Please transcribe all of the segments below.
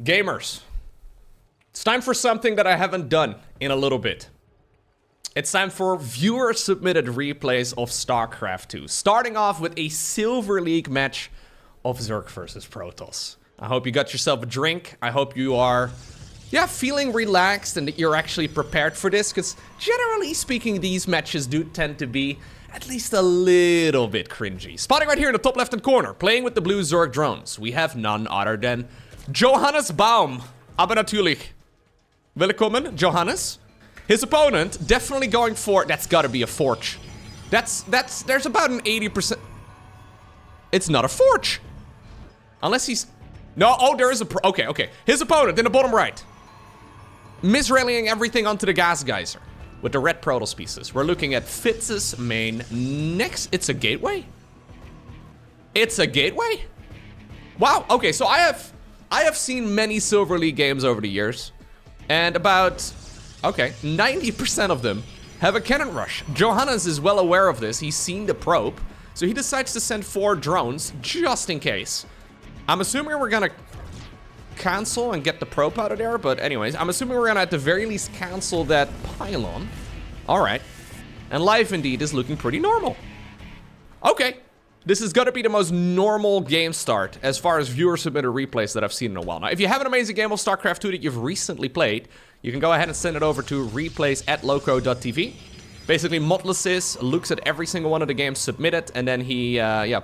Gamers, it's time for something that I haven't done in a little bit. It's time for viewer-submitted replays of StarCraft 2, starting off with a Silver League match of Zerg versus Protoss. I hope you got yourself a drink. I hope you are, feeling relaxed and that you're actually prepared for this, because generally speaking, these matches do tend to be at least a little bit cringy. Spotting right here in the top left-hand corner, playing with the blue Zerg drones, we have none other than Johannes Baum. Aber natürlich. Willkommen, Johannes. His opponent definitely going for, that's gotta be a Forge. There's about an 80%. It's not a Forge. Unless he's, no, oh, there is a, okay. His opponent in the bottom right. Misrallying everything onto the Kijkwijzer with the red Protoss pieces. We're looking at Fitz's main next. It's a gateway? It's a gateway? Wow, okay, so I have seen many Silver League games over the years. And about, 90% of them have a cannon rush. Johannes is well aware of this. He's seen the probe. So he decides to send 4 drones just in case. I'm assuming we're gonna cancel and get the probe out of there. But anyways, I'm assuming we're gonna at the very least cancel that pylon. All right. And life indeed is looking pretty normal. Okay. This is gonna be the most normal game start as far as viewer-submitted replays that I've seen in a while. Now, if you have an amazing game of StarCraft 2 that you've recently played, you can go ahead and send it over to replays@LowkoTV. Basically, Modlasis looks at every single one of the games submitted, and then he,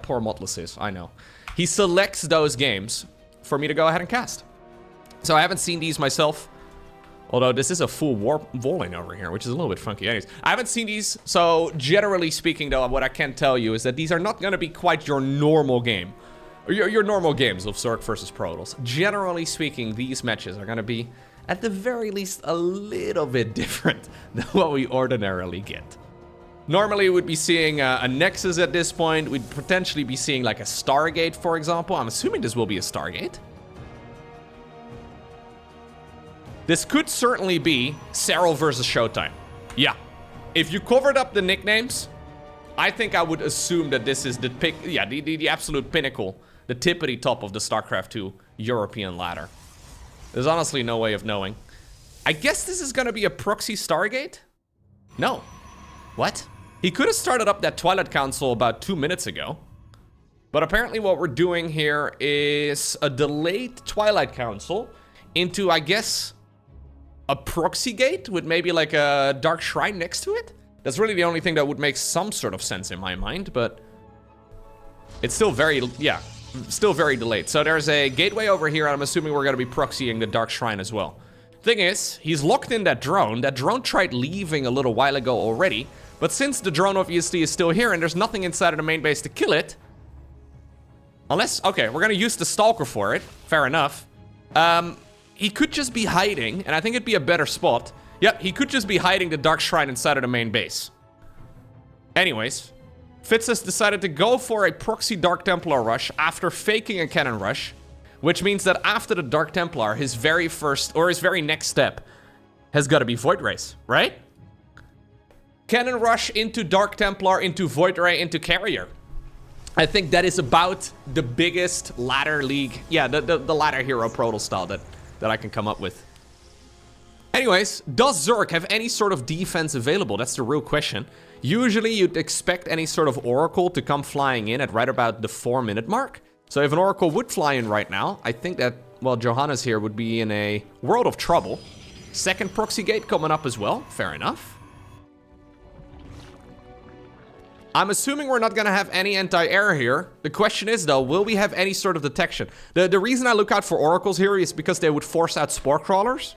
poor Modlasis, I know. He selects those games for me to go ahead and cast. So I haven't seen these myself. Although this is a full walling over here, which is a little bit funky. Anyways, I haven't seen these. So generally speaking, though, what I can tell you is that these are not going to be quite your normal game. Or your normal games of Zerg versus Protoss. Generally speaking, these matches are going to be, at the very least, a little bit different than what we ordinarily get. Normally, we'd be seeing a Nexus at this point. We'd potentially be seeing like a Stargate, for example. I'm assuming this will be a Stargate. This could certainly be Serral versus Showtime. Yeah. If you covered up the nicknames, I think I would assume that this is the absolute pinnacle, the tippity top of the StarCraft 2 European ladder. There's honestly no way of knowing. I guess this is gonna be a proxy Stargate? No. What? He could have started up that Twilight Council about 2 minutes ago. But apparently what we're doing here is a delayed Twilight Council into, I guess, a proxy gate with maybe like a dark shrine next to it? That's really the only thing that would make some sort of sense in my mind, but it's still very, still very delayed. So there's a gateway over here, and I'm assuming we're gonna be proxying the dark shrine as well. Thing is, he's locked in that drone. That drone tried leaving a little while ago already, but since the drone obviously is still here and there's nothing inside of the main base to kill it, unless, okay, we're gonna use the Stalker for it, fair enough. He could just be hiding, and I think it'd be a better spot. Yep, he could just be hiding the Dark Shrine inside of the main base. Anyways, Fitz has decided to go for a proxy Dark Templar rush after faking a cannon rush, which means that after the Dark Templar, his very first, or his very next step, has got to be Void Rays, right? Cannon rush into Dark Templar, into Void Ray, into Carrier. I think that is about the biggest ladder league, the ladder hero Protoss style that I can come up with. Anyways, does Zerg have any sort of defense available? That's the real question. Usually you'd expect any sort of Oracle to come flying in at right about the 4-minute mark. So if an Oracle would fly in right now, I think that, well, Johannes here would be in a world of trouble. Second proxy gate coming up as well, fair enough. I'm assuming we're not gonna have any anti-air here. The question is, though, will we have any sort of detection? The reason I look out for Oracles here is because they would force out Spore Crawlers.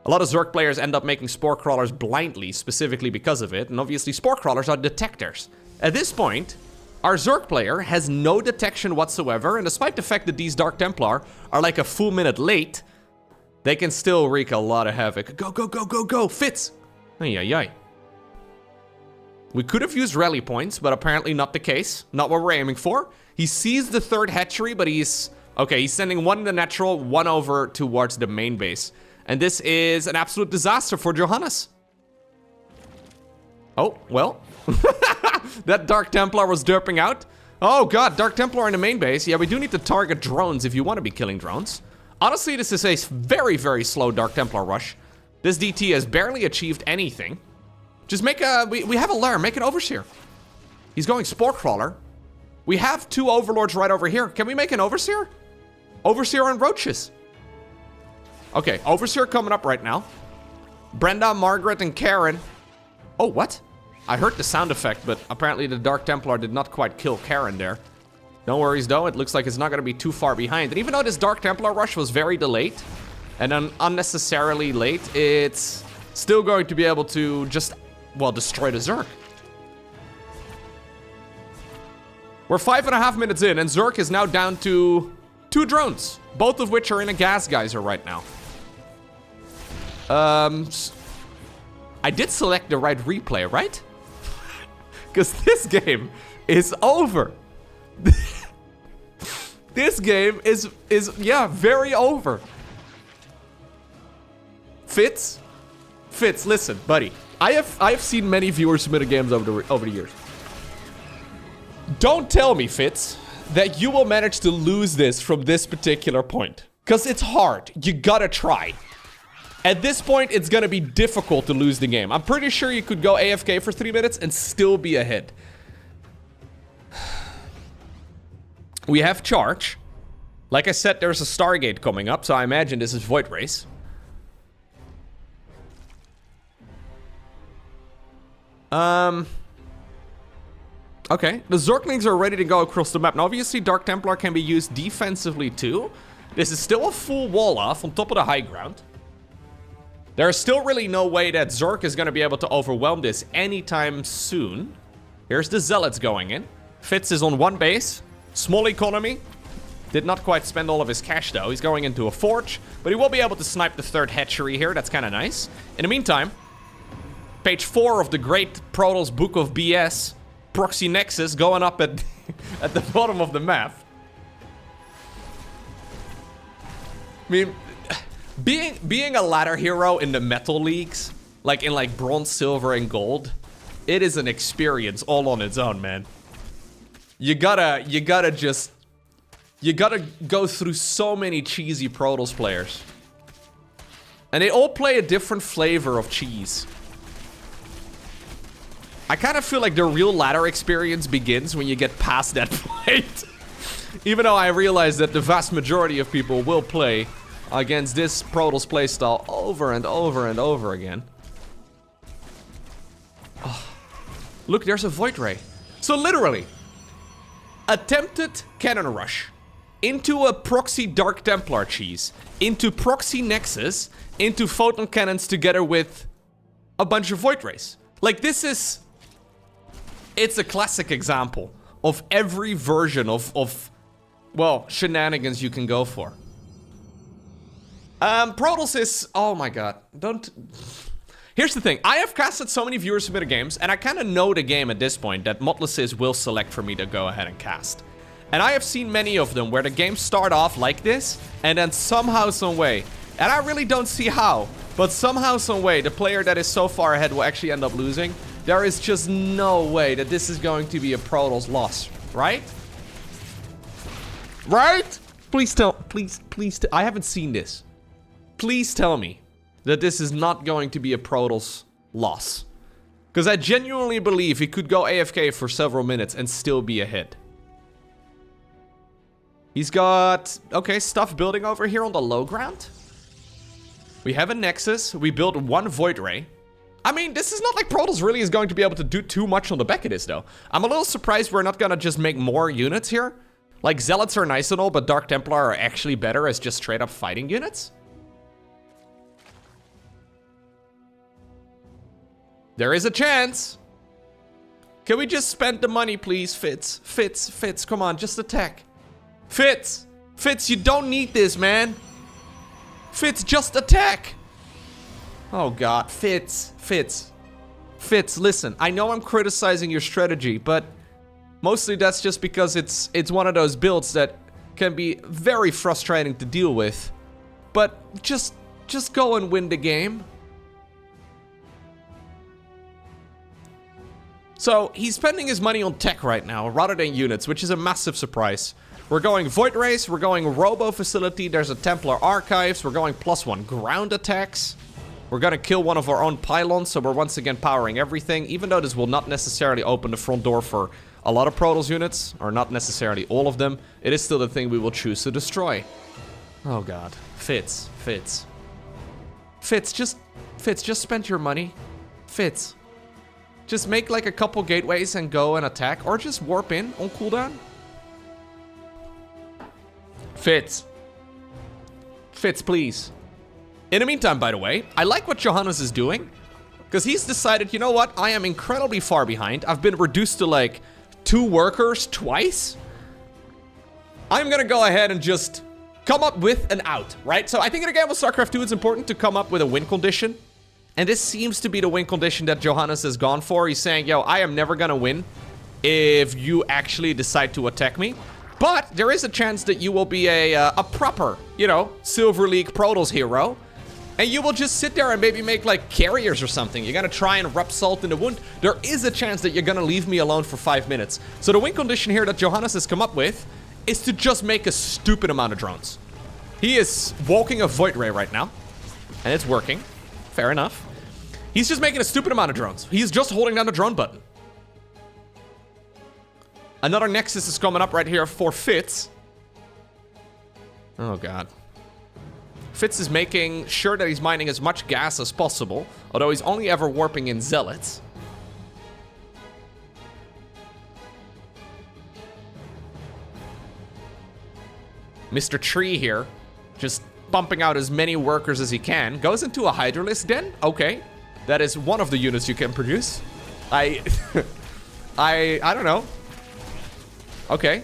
A lot of Zerg players end up making Spore Crawlers blindly, specifically because of it, and obviously Spore Crawlers are detectors. At this point, our Zerg player has no detection whatsoever, and despite the fact that these Dark Templar are like a full minute late, they can still wreak a lot of havoc. Go, go, go, go, go, Fitz! Ay, ay, ay. We could have used rally points, but apparently not the case. Not what we're aiming for. He sees the third hatchery, but he's sending one in the natural, one over towards the main base. And this is an absolute disaster for Johannes. Oh, well. That Dark Templar was derping out. Oh god, Dark Templar in the main base. Yeah, we do need to target drones if you want to be killing drones. Honestly, this is a very, very slow Dark Templar rush. This DT has barely achieved anything. Just make a... We have a lair. Make an Overseer. He's going Spore Crawler. We have 2 Overlords right over here. Can we make an Overseer? Overseer and Roaches. Okay, Overseer coming up right now. Brenda, Margaret, and Karen. Oh, what? I heard the sound effect, but apparently the Dark Templar did not quite kill Karen there. No worries, though. It looks like it's not going to be too far behind. And even though this Dark Templar rush was very delayed and unnecessarily late, it's still going to be able to just, well, destroy the Zerg. We're 5.5 minutes in, and Zerg is now down to 2 drones, both of which are in a gas geyser right now. I did select the right replay, right? Because this game is over. This game is yeah, very over. Fitz, listen, buddy. I have seen many viewer submitted games over the years. Don't tell me, Fitz, that you will manage to lose this from this particular point. Because it's hard. You gotta try. At this point, it's gonna be difficult to lose the game. I'm pretty sure you could go AFK for 3 minutes and still be ahead. We have charge. Like I said, there's a Stargate coming up, so I imagine this is Void Race. Okay, the Zerglings are ready to go across the map. Now, obviously, Dark Templar can be used defensively, too. This is still a full wall off on top of the high ground. There is still really no way that Zerg is going to be able to overwhelm this anytime soon. Here's the Zealots going in. Fitz is on 1 base. Small economy. Did not quite spend all of his cash, though. He's going into a forge, but he will be able to snipe the 3rd hatchery here. That's kind of nice. In the meantime, page 4 of the great Protoss Book of BS, Proxy Nexus, going up at, at the bottom of the map. I mean, being a ladder hero in the metal leagues, like in like bronze, silver, and gold, it is an experience all on its own, man. You gotta go through so many cheesy Protoss players. And they all play a different flavor of cheese. I kind of feel like the real ladder experience begins when you get past that point. Even though I realize that the vast majority of people will play against this Protoss playstyle over and over and over again. Oh. Look, there's a Void Ray. So literally, attempted cannon rush into a proxy Dark Templar cheese, into proxy Nexus, into photon cannons together with a bunch of Void Rays. Like, this is... It's a classic example of every version of well, shenanigans you can go for. Protoss is... Oh my god. Don't... Here's the thing. I have casted so many viewer submitted games, and I kind of know the game at this point that Modluses will select for me to go ahead and cast. And I have seen many of them where the games start off like this, and then somehow, some way, and I really don't see how, but somehow, some way, the player that is so far ahead will actually end up losing. There is just no way that this is going to be a Protoss loss, right? Right? Please tell, please, I haven't seen this. Please tell me that this is not going to be a Protoss loss. Because I genuinely believe he could go AFK for several minutes and still be ahead. He's got, okay, stuff building over here on the low ground. We have a Nexus. We built 1 Void Ray. I mean, this is not like Protoss really is going to be able to do too much on the back of this, though. I'm a little surprised we're not going to just make more units here. Like, Zealots are nice and all, but Dark Templar are actually better as just straight up fighting units. There is a chance. Can we just spend the money, please, Fitz? Fitz, come on, just attack. Fitz, you don't need this, man. Fitz, just attack. Oh god, Fitz, listen, I know I'm criticizing your strategy, but mostly that's just because it's one of those builds that can be very frustrating to deal with. But just go and win the game. So, he's spending his money on tech right now, rather than units, which is a massive surprise. We're going Void Race, we're going Robo Facility, there's a Templar Archives, we're going +1 ground attacks. We're gonna kill one of our own pylons, so we're once again powering everything, even though this will not necessarily open the front door for a lot of Protoss units, or not necessarily all of them. It is still the thing we will choose to destroy. Oh god. Fitz, just spend your money. Fitz. Just make like a couple gateways and go and attack, or just warp in on cooldown. Fitz, please. In the meantime, by the way, I like what Johannes is doing, because he's decided, you know what, I am incredibly far behind. I've been reduced to like 2 workers twice. I'm gonna go ahead and just come up with an out, right? So I think in a game with StarCraft 2, it's important to come up with a win condition. And this seems to be the win condition that Johannes has gone for. He's saying, yo, I am never gonna win if you actually decide to attack me. But there is a chance that you will be a proper, you know, Silver League Protoss hero. And you will just sit there and maybe make like carriers or something. You're gonna try and rub salt in the wound. There is a chance that you're gonna leave me alone for 5 minutes. So the win condition here that Johannes has come up with is to just make a stupid amount of drones. He is walking a Void Ray right now. And it's working. Fair enough. He's just making a stupid amount of drones. He's just holding down the drone button. Another Nexus is coming up right here for Fitz. Oh god. Fitz is making sure that he's mining as much gas as possible, although he's only ever warping in Zealots. Mr. Tree here, just pumping out as many workers as he can. Goes into a Hydralisk Den. Okay. That is one of the units you can produce. I don't know. Okay.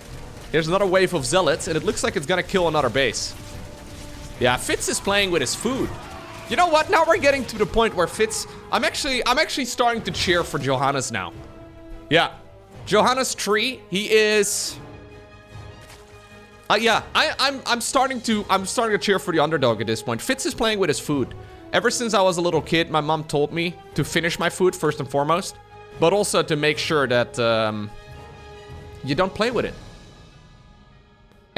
Here's another wave of Zealots, and it looks like it's gonna kill another base. Yeah, Fitz is playing with his food. You know what? Now we're getting to the point where Fitz... I'm actually starting to cheer for Johannes now. Yeah. Johannes Tree, he is... yeah, I'm starting to cheer for the underdog at this point. Fitz is playing with his food. Ever since I was a little kid, my mom told me to finish my food first and foremost, but also to make sure that you don't play with it.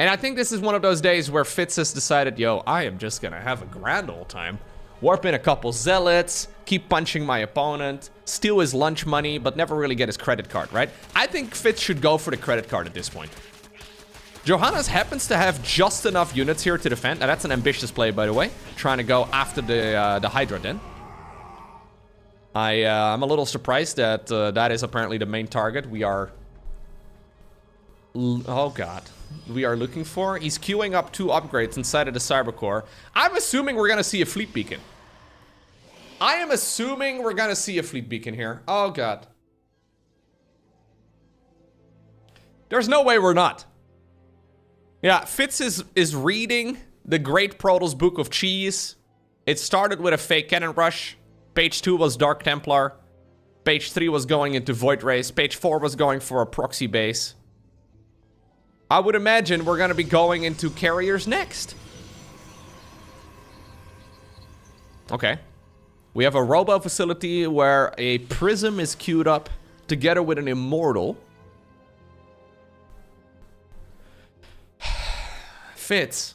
And I think this is one of those days where Fitz has decided, yo, I am just gonna have a grand old time. Warp in a couple Zealots, keep punching my opponent, steal his lunch money, but never really get his credit card, right? I think Fitz should go for the credit card at this point. Johannes happens to have just enough units here to defend. Now, that's an ambitious play, by the way. Trying to go after the Hydra Den. I'm a little surprised that that is apparently the main target we are... Oh, God. We are looking for. He's queuing up 2 upgrades inside of the Cybercore. I'm assuming we're going to see a fleet beacon. I am assuming we're going to see a fleet beacon here. Oh, God. There's no way we're not. Yeah, Fitz is reading the Great Protoss Book of Cheese. It started with a fake cannon rush. Page 2 was Dark Templar. Page 3 was going into Void Race. Page 4 was going for a proxy base. I would imagine we're going to be going into carriers next. Okay. We have a Robo Facility where a Prism is queued up together with an Immortal. Fitz,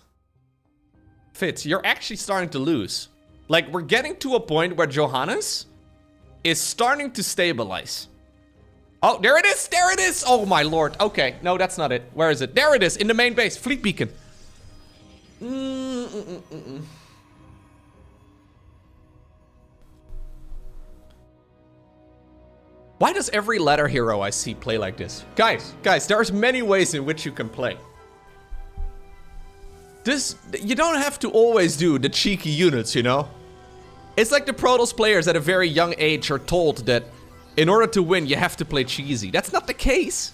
you're actually starting to lose. Like, we're getting to a point where Johannes is starting to stabilize. Oh, there it is! There it is! Oh, my lord. Okay, no, that's not it. Where is it? There it is, in the main base. Fleet beacon. Why does every ladder hero I see play like this? Guys, there's many ways in which you can play. You don't have to always do the cheeky units, you know? It's like the Protoss players at a very young age are told that in order to win, you have to play cheesy. That's not the case.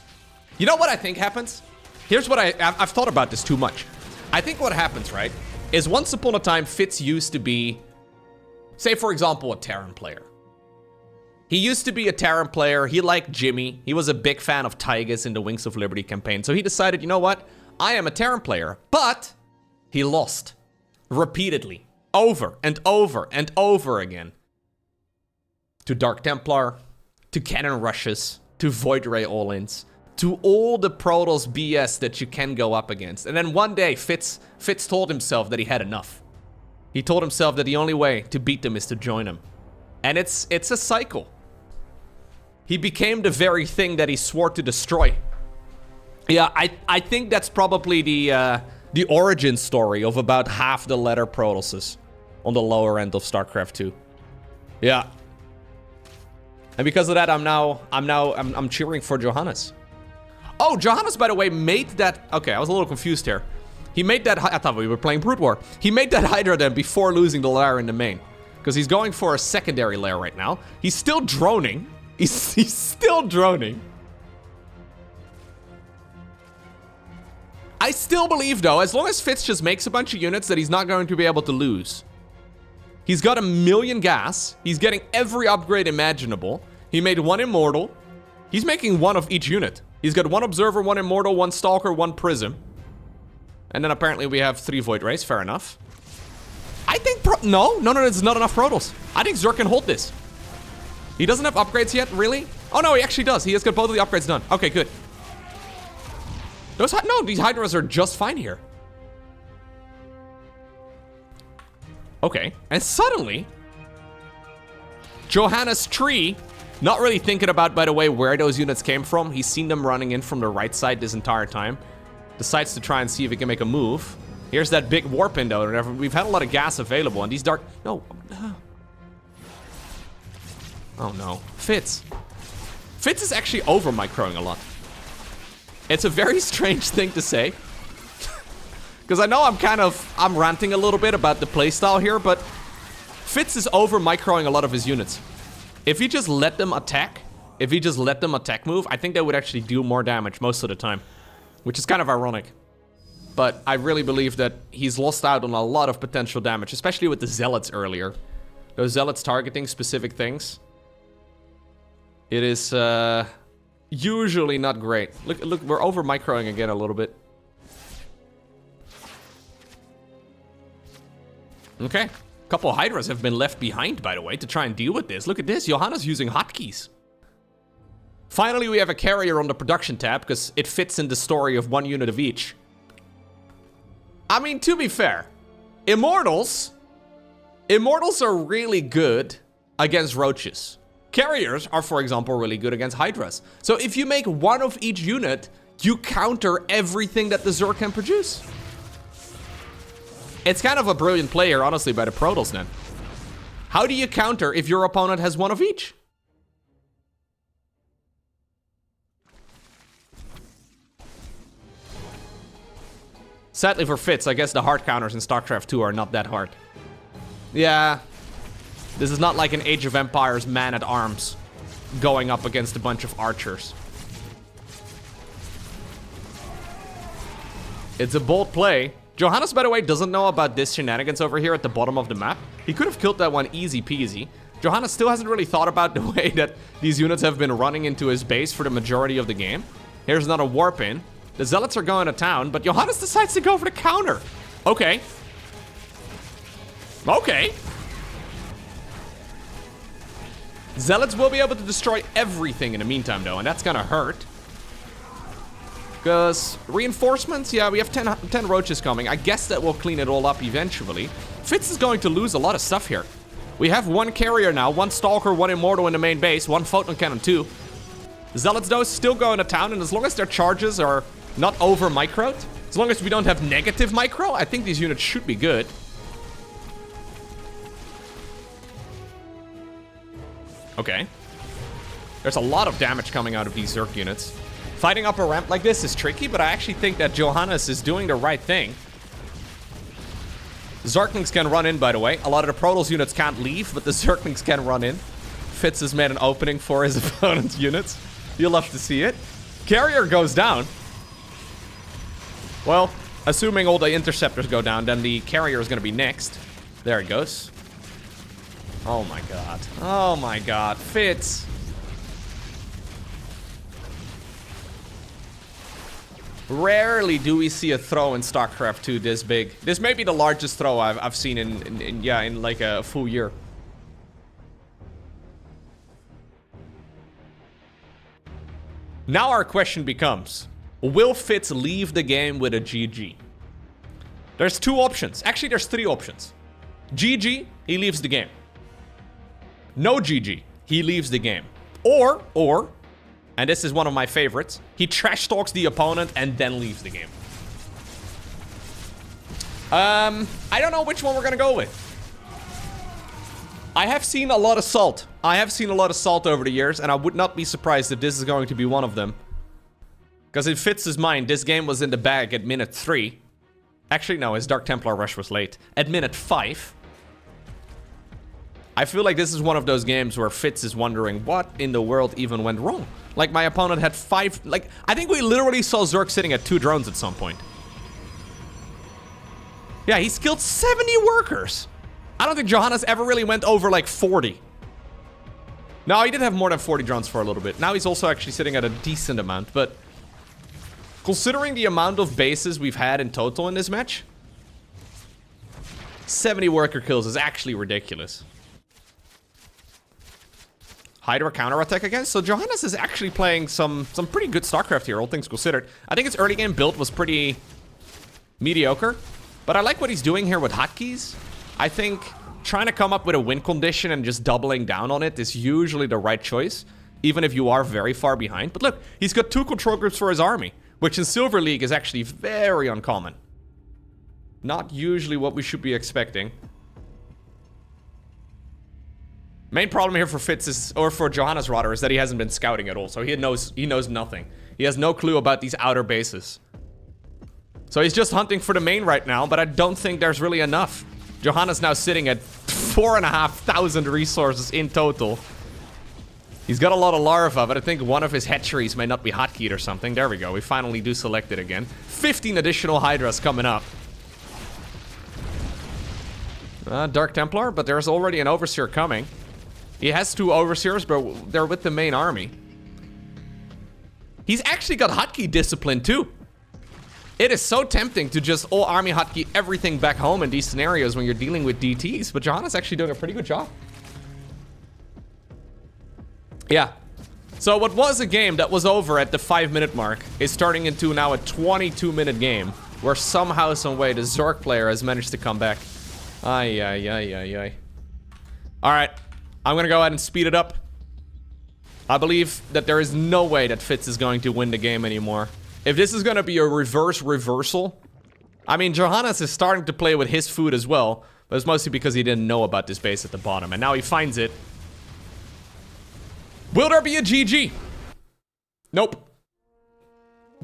You know what I think happens? Here's what I've thought about this too much. I think what happens, right, is once upon a time, Fitz used to be, say, for example, a Terran player. He used to be a Terran player. He liked Jimmy. He was a big fan of Tygus in the Wings of Liberty campaign. So he decided, you know what? I am a Terran player. But he lost repeatedly, over and over and over again, to Dark Templar, to cannon rushes, to Void Ray all-ins, to all the Protoss BS that you can go up against. And then one day, Fitz told himself that he had enough. He told himself that the only way to beat them is to join them. And it's a cycle. He became the very thing that he swore to destroy. Yeah, I think that's probably the origin story of about half the latter Protosses on the lower end of StarCraft 2. Yeah. And because of that, I'm cheering for Johannes. Oh, Johannes, by the way, made that... Okay, I was a little confused here. He made that... I thought we were playing Brood War. He made that Hydra then before losing the lair in the main. Because he's going for a secondary lair right now. He's still droning. He's still droning. I still believe, though, as long as Fitz just makes a bunch of units, that he's not going to be able to lose. He's got 1 million gas. He's getting every upgrade imaginable. He made 1 Immortal. He's making 1 of each unit. He's got 1 Observer, 1 Immortal, 1 Stalker, 1 Prism. And then apparently we have 3 Void Rays. Fair enough. I think... No, it's not enough Protoss. I think Zerg can hold this. He doesn't have upgrades yet, really? Oh, no, he actually does. He has got both of the upgrades done. Okay, good. No, these Hydras are just fine here. Okay, and suddenly... Johannes Tree, not really thinking about, by the way, where those units came from. He's seen them running in from the right side this entire time. Decides to try and see if he can make a move. Here's that big warp window. We've had a lot of gas available, and these dark... No. Oh, no. Fitz. Fitz is actually over-microing a lot. It's a very strange thing to say. Because I know I'm ranting a little bit about the playstyle here, but Fitz is over-microing a lot of his units. If he just let them attack, move, I think they would actually do more damage most of the time. Which is kind of ironic. But I really believe that he's lost out on a lot of potential damage, especially with the Zealots earlier. Those Zealots targeting specific things. It is usually not great. Look, we're over-microing again a little bit. Okay. A couple Hydras have been left behind, by the way, to try and deal with this. Look at this. Johannes using hotkeys. Finally, we have a carrier on the production tab, because it fits in the story of 1 unit of each. I mean, to be fair, Immortals are really good against Roaches. Carriers are, for example, really good against Hydras. So if you make 1 of each unit, you counter everything that the Zerg can produce. It's kind of a brilliant play here, honestly, by the Protoss then. How do you counter if your opponent has 1 of each? Sadly for Fitz, I guess the hard counters in StarCraft 2 are not that hard. Yeah. This is not like an Age of Empires man-at-arms going up against a bunch of archers. It's a bold play. Johannes, by the way, doesn't know about this shenanigans over here at the bottom of the map. He could have killed that one easy peasy. Johannes still hasn't really thought about the way that these units have been running into his base for the majority of the game. Here's another warp in. The Zealots are going to town, but Johannes decides to go for the counter. Okay. Okay. Zealots will be able to destroy everything in the meantime, though, and that's gonna hurt. Because reinforcements, yeah, we have 10 roaches coming. I guess that will clean it all up eventually. Fitz is going to lose a lot of stuff here. We have 1 carrier now, 1 Stalker, 1 Immortal in the main base, 1 Photon Cannon too. Zealots, though, still going to town, and as long as their charges are not over-microed, as long as we don't have negative micro, I think these units should be good. Okay. There's a lot of damage coming out of these Zerg units. Fighting up a ramp like this is tricky, but I actually think that Johannes is doing the right thing. Zerglings can run in, by the way. A lot of the Protoss units can't leave, but the Zerglings can run in. Fitz has made an opening for his opponent's units. You'll love to see it. Carrier goes down. Well, assuming all the interceptors go down, then the carrier is going to be next. There it goes. Oh my god. Oh my god. Fitz. Rarely do we see a throw in StarCraft 2 this big. This may be the largest throw I've seen in like a full year. Now our question becomes, will Fitz leave the game with a GG? There's two options. Actually, there's three options. GG, he leaves the game. No GG, he leaves the game. Or, and this is one of my favorites, he trash talks the opponent and then leaves the game. I don't know which one we're gonna go with. I have seen a lot of salt. I have seen a lot of salt over the years, and I would not be surprised if this is going to be one of them. Because it fits his mind. This game was in the bag at minute 3. Actually, no, his Dark Templar rush was late. At minute 5. I feel like this is one of those games where Fitz is wondering what in the world even went wrong. Like, my opponent had 5... Like, I think we literally saw Zerg sitting at 2 drones at some point. Yeah, he's killed 70 workers. I don't think Johannes ever really went over, like, 40. No, he did have more than 40 drones for a little bit. Now he's also actually sitting at a decent amount, but... Considering the amount of bases we've had in total in this match... 70 worker kills is actually ridiculous. Hydra counterattack again. So Johannes is actually playing some pretty good StarCraft here, all things considered. I think his early game build was pretty mediocre. But I like what he's doing here with hotkeys. I think trying to come up with a win condition and just doubling down on it is usually the right choice. Even if you are very far behind. But look, he's got 2 control groups for his army. Which in Silver League is actually very uncommon. Not usually what we should be expecting. Main problem here for Fitz is, or for Johannes rather, is that he hasn't been scouting at all. So he knows nothing. He has no clue about these outer bases. So he's just hunting for the main right now, but I don't think there's really enough. Johannes now sitting at 4,500 resources in total. He's got a lot of larvae, but I think one of his hatcheries may not be hotkeyed or something. There we go, we finally do select it again. 15 additional Hydras coming up. Dark Templar, but there's already an Overseer coming. He has 2 Overseers, but they're with the main army. He's actually got hotkey discipline too. It is so tempting to just all army hotkey everything back home in these scenarios when you're dealing with DTs, but Johannes actually doing a pretty good job. Yeah. So what was a game that was over at the 5-minute mark is starting into now a 22-minute game where somehow, some way, the Zerg player has managed to come back. Ay, ay, ay, ay, ay. Alright. I'm gonna go ahead and speed it up. I believe that there is no way that Fitz is going to win the game anymore. If this is gonna be a reversal... I mean, Johannes is starting to play with his food as well, but it's mostly because he didn't know about this base at the bottom, and now he finds it. Will there be a GG? Nope.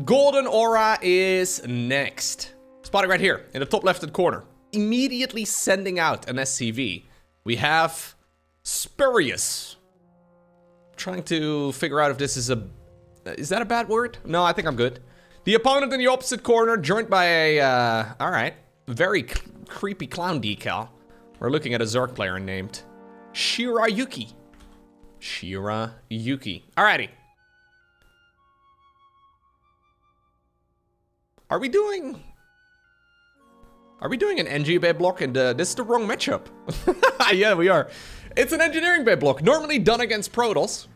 Golden Aura is next. Spotted right here, in the top left-hand corner. Immediately sending out an SCV. We have... Spurious. Trying to figure out if this is a... Is that a bad word? No, I think I'm good. The opponent in the opposite corner, joined by a... Alright. Very creepy clown decal. We're looking at a Zerg player named... Shirayuki. Shirayuki. Alrighty. Are we doing an NG Bay block? And this is the wrong matchup. Yeah, we are. It's an engineering bay block, normally done against Protoss.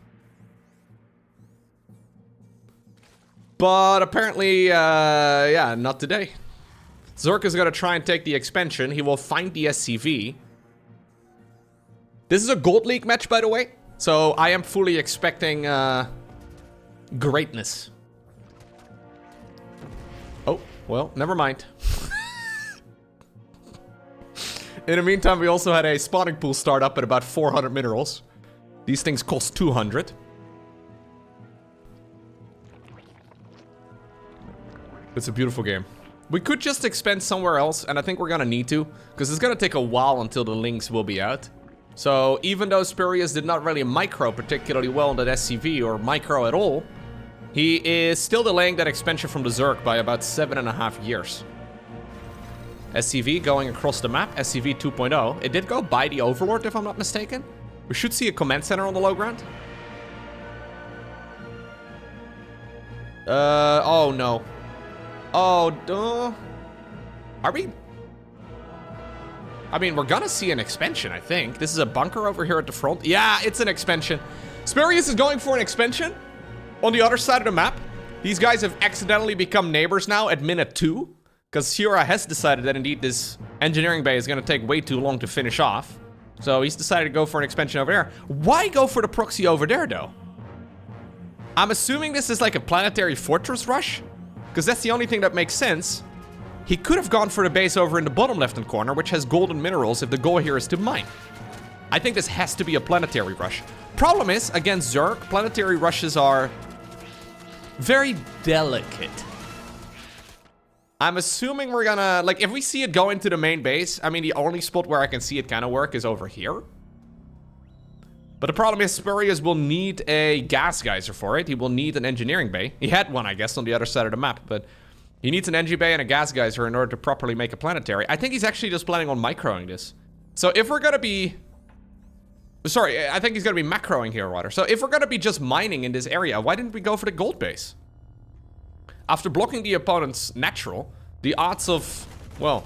But apparently, yeah, not today. Zerg is gonna try and take the expansion. He will find the SCV. This is a Gold League match, by the way. So I am fully expecting greatness. Oh, well, never mind. In the meantime, we also had a spawning pool start up at about 400 minerals. These things cost 200. It's a beautiful game. We could just expand somewhere else, and I think we're gonna need to, because it's gonna take a while until the links will be out. So even though Spurious did not really micro particularly well on that SCV, or micro at all, he is still delaying that expansion from the Zerg by about 7.5 years. SCV going across the map, SCV 2.0. It did go by the Overlord, if I'm not mistaken. We should see a command center on the low ground. Oh no. Oh, duh. Are we? I mean, we're gonna see an expansion, I think. This is a bunker over here at the front. Yeah, it's an expansion. Spurious is going for an expansion. On the other side of the map, these guys have accidentally become neighbors now at minute 2. Because Shira has decided that indeed this engineering bay is going to take way too long to finish off. So he's decided to go for an expansion over there. Why go for the proxy over there, though? I'm assuming this is like a planetary fortress rush. Because that's the only thing that makes sense. He could have gone for the base over in the bottom left-hand corner, which has golden minerals if the goal here is to mine. I think this has to be a planetary rush. Problem is, against Zerg, planetary rushes are very delicate. I'm assuming we're gonna, like, if we see it go into the main base, I mean, the only spot where I can see it kind of work is over here. But the problem is, Spurious will need a gas geyser for it. He will need an engineering bay. He had one, I guess, on the other side of the map, but he needs an engi bay and a gas geyser in order to properly make a planetary. I think he's actually just planning on microing this. So if we're gonna be... Sorry, I think he's gonna be macroing here, rather. So if we're gonna be just mining in this area, why didn't we go for the gold base? After blocking the opponent's natural, the odds of, well,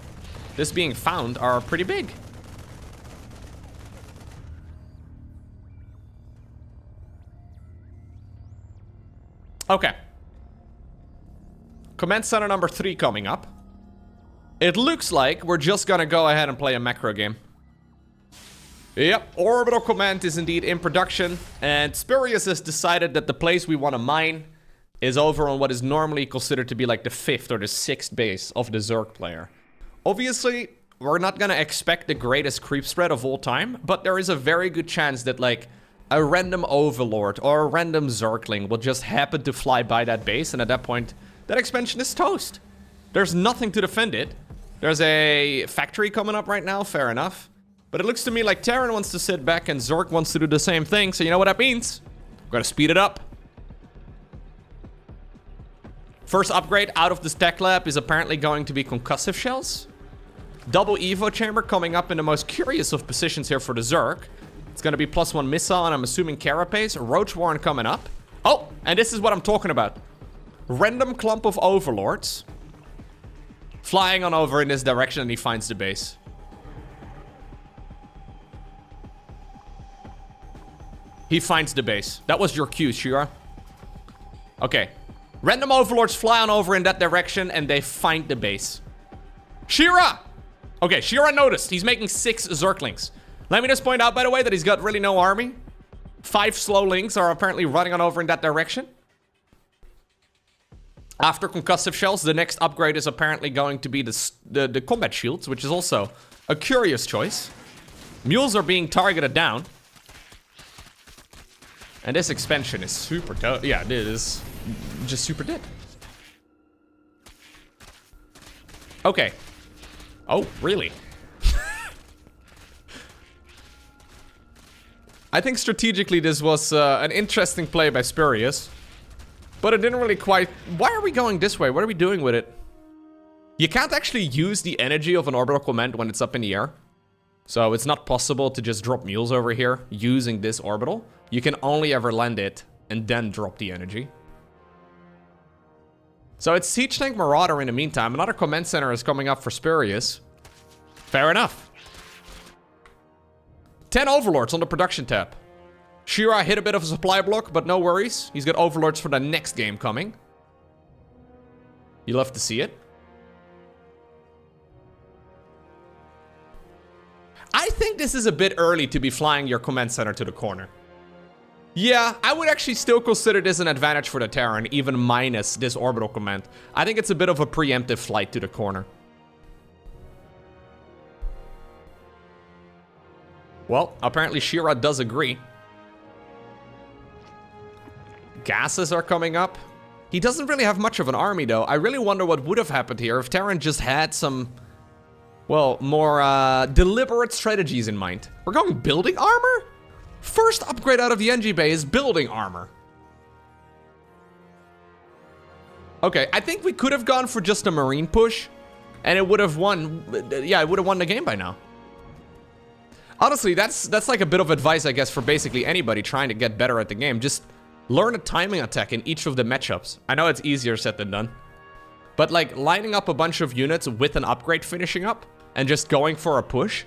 this being found are pretty big. Okay. Command Center number 3 coming up. It looks like we're just gonna go ahead and play a macro game. Yep, Orbital Command is indeed in production, and Spurious has decided that the place we want to mine is over on what is normally considered to be like the 5th or the 6th base of the Zerg player. Obviously, we're not gonna expect the greatest creep spread of all time, but there is a very good chance that like a random Overlord or a random Zergling will just happen to fly by that base, and at that point, that expansion is toast. There's nothing to defend it. There's a factory coming up right now, fair enough. But it looks to me like Terran wants to sit back and Zerg wants to do the same thing, so you know what that means? We're gonna speed it up. First upgrade out of this tech lab is apparently going to be concussive shells. Double Evo chamber coming up in the most curious of positions here for the Zerg. It's going to be +1 missile, and I'm assuming carapace. Roach Warren coming up. Oh, and this is what I'm talking about. Random clump of overlords flying on over in this direction, and he finds the base. He finds the base. That was your cue, Shira. Okay. Random overlords fly on over in that direction, and they find the base. Shira! Okay, Shira noticed. He's making 6 Zerglings. Let me just point out, by the way, that he's got really no army. 5 slow links are apparently running on over in that direction. After concussive shells, the next upgrade is apparently going to be the combat shields, which is also a curious choice. Mules are being targeted down. And this expansion is super tough. Yeah, it is just super dead. Okay. Oh, really? I think strategically this was an interesting play by Spurious. But it didn't really quite... Why are we going this way? What are we doing with it? You can't actually use the energy of an orbital command when it's up in the air. So it's not possible to just drop mules over here using this orbital. You can only ever land it and then drop the energy. So it's Siege Tank Marauder in the meantime. Another command center is coming up for Spurious. Fair enough. 10 overlords on the production tab. Shira hit a bit of a supply block, but no worries. He's got overlords for the next game coming. You love to see it. I think this is a bit early to be flying your command center to the corner. Yeah, I would actually still consider this an advantage for the Terran, even minus this orbital command. I think it's a bit of a preemptive flight to the corner. Well, apparently Shira does agree. Gases are coming up. He doesn't really have much of an army, though. I really wonder what would have happened here if Terran just had some, well, more deliberate strategies in mind. We're going building armor? First upgrade out of the NG Bay is building armor. Okay, I think we could have gone for just a marine push, and it would have won. Yeah, it would have won the game by now. Honestly, that's like a bit of advice, I guess, for basically anybody trying to get better at the game. Just learn a timing attack in each of the matchups. I know it's easier said than done. But like lining up a bunch of units with an upgrade finishing up and just going for a push,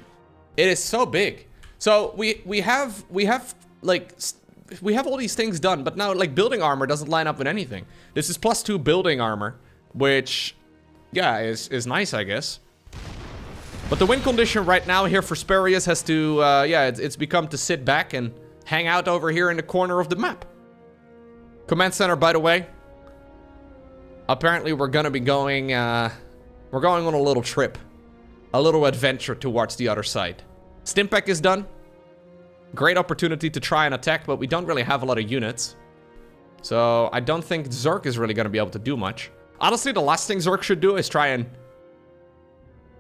it is so big. So we have like we have all these things done, but now, like, building armor doesn't line up with anything. This is +2 building armor, which, yeah, is nice, I guess. But the win condition right now here for Spurious has to, yeah, it's become to sit back and hang out over here in the corner of the map. Command center, by the way. Apparently, we're gonna be going, we're going on a little trip. A little adventure towards the other side. Stimpack is done. Great opportunity to try and attack, but we don't really have a lot of units. So, I don't think Zerg is really gonna be able to do much. Honestly, the last thing Zerg should do is try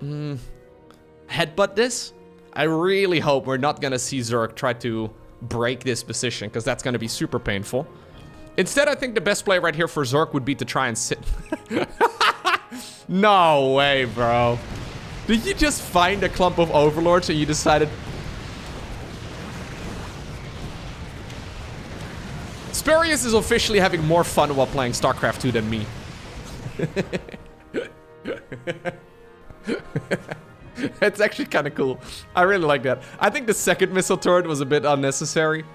and... headbutt this. I really hope we're not gonna see Zerg try to break this position, because that's gonna be super painful. Instead, I think the best play right here for Zerg would be to try and sit. No way, bro. Did you just find a clump of overlords and you decided... Spurious is officially having more fun while playing StarCraft 2 than me. It's actually kind of cool. I really like that. I think the second missile turret was a bit unnecessary.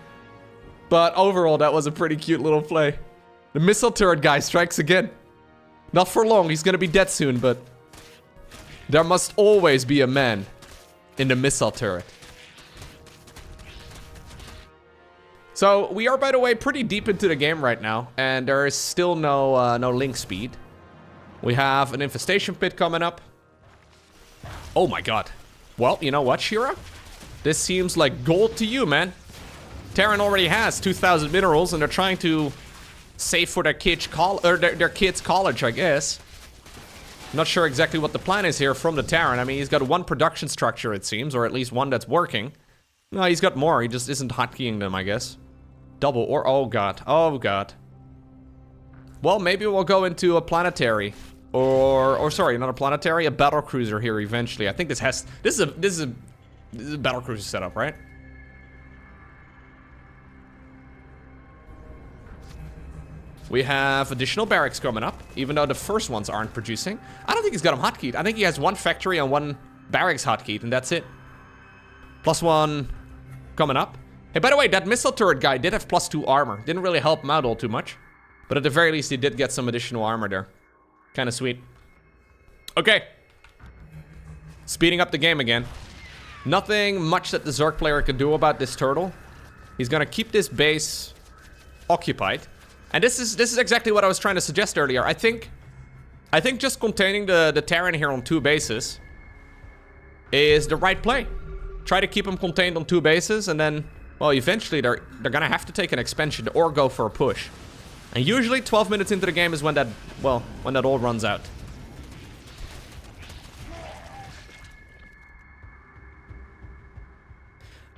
But overall, that was a pretty cute little play. The missile turret guy strikes again. Not for long, he's gonna be dead soon, but... there must always be a man in the missile turret. So, we are, by the way, pretty deep into the game right now. And there is still no link speed. We have an infestation pit coming up. Oh my god. Well, you know what, Shira? This seems like gold to you, man. Terran already has 2,000 minerals, and they're trying to save for their kids' college, I guess. Not sure exactly what the plan is here from the Terran. I mean, he's got one production structure, it seems, or at least one that's working. No, he's got more. He just isn't hotkeying them, I guess. Double or... oh god. Oh god. Well, maybe we'll go into a planetary. Or sorry, not a planetary, a battlecruiser here eventually. I think this is a battlecruiser setup, right? We have additional barracks coming up, even though the first ones aren't producing. I don't think he's got them hotkeyed. I think he has one factory and one barracks hotkeyed, and that's it. +1 coming up. Hey, by the way, that missile turret guy did have +2 armor. Didn't really help him out all too much. But at the very least, he did get some additional armor there. Kind of sweet. Okay. Speeding up the game again. Nothing much that the Zerg player can do about this turtle. He's gonna keep this base occupied. And this is exactly what I was trying to suggest earlier. I think just containing the Terran here on 2 bases is the right play. Try to keep them contained on 2 bases, and then, well, eventually they're gonna have to take an expansion or go for a push. And usually 12 minutes into the game is when that, well, when that all runs out.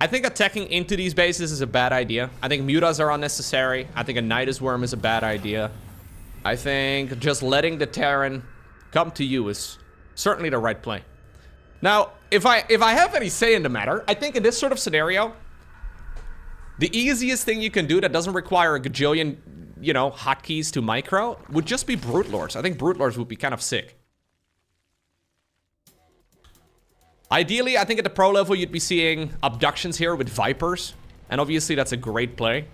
I think attacking into these bases is a bad idea. I think mutas are unnecessary. I think a Nidus Worm is a bad idea. I think just letting the Terran come to you is certainly the right play. Now, if I have any say in the matter, I think in this sort of scenario, the easiest thing you can do that doesn't require a gajillion, you know, hotkeys to micro would just be Brute Lords. I think Brute Lords would be kind of sick. Ideally, I think at the pro level, you'd be seeing abductions here with Vipers. And obviously, that's a great play.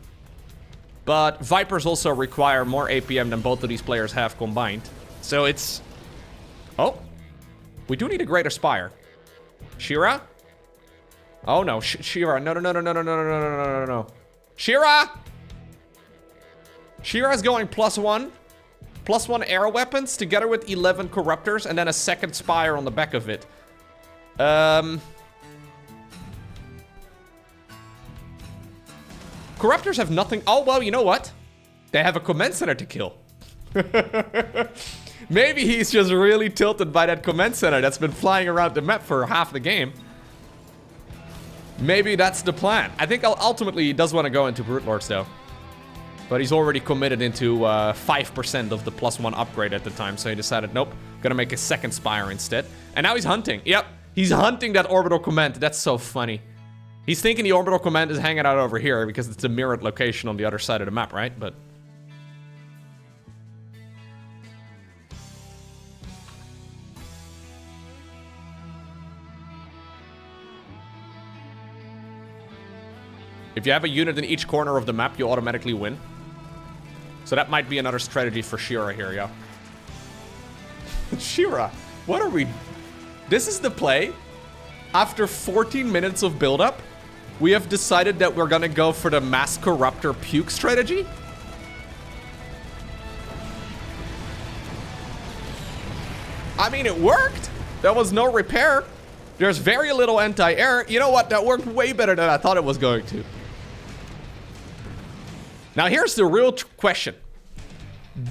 But Vipers also require more APM than both of these players have combined. So it's... oh. We do need a greater Spire. Shira? Oh no, Shira. No. Shira! Shira's going +1. +1 air weapons together with 11 Corruptors and then a second Spire on the back of it. Corruptors have nothing. Oh, well, you know what? They have a command center to kill. Maybe he's just really tilted by that command center that's been flying around the map for half the game. Maybe that's the plan. I think ultimately he does want to go into Brute Lords though. But he's already committed into 5% of the +1 upgrade at the time. So he decided, nope, gonna make a second Spire instead. And now he's hunting. Yep, he's hunting that orbital command. That's so funny. He's thinking the orbital command is hanging out over here because it's a mirrored location on the other side of the map, right? But... If you have a unit in each corner of the map, you automatically win. So that might be another strategy for Shira here, yeah. Shira, what are we... This is the play. After 14 minutes of build-up, we have decided that we're gonna go for the Mass Corruptor Puke strategy. I mean, it worked. There was no repair. There's very little anti-air. You know what? That worked way better than I thought it was going to. Now, here's the real question.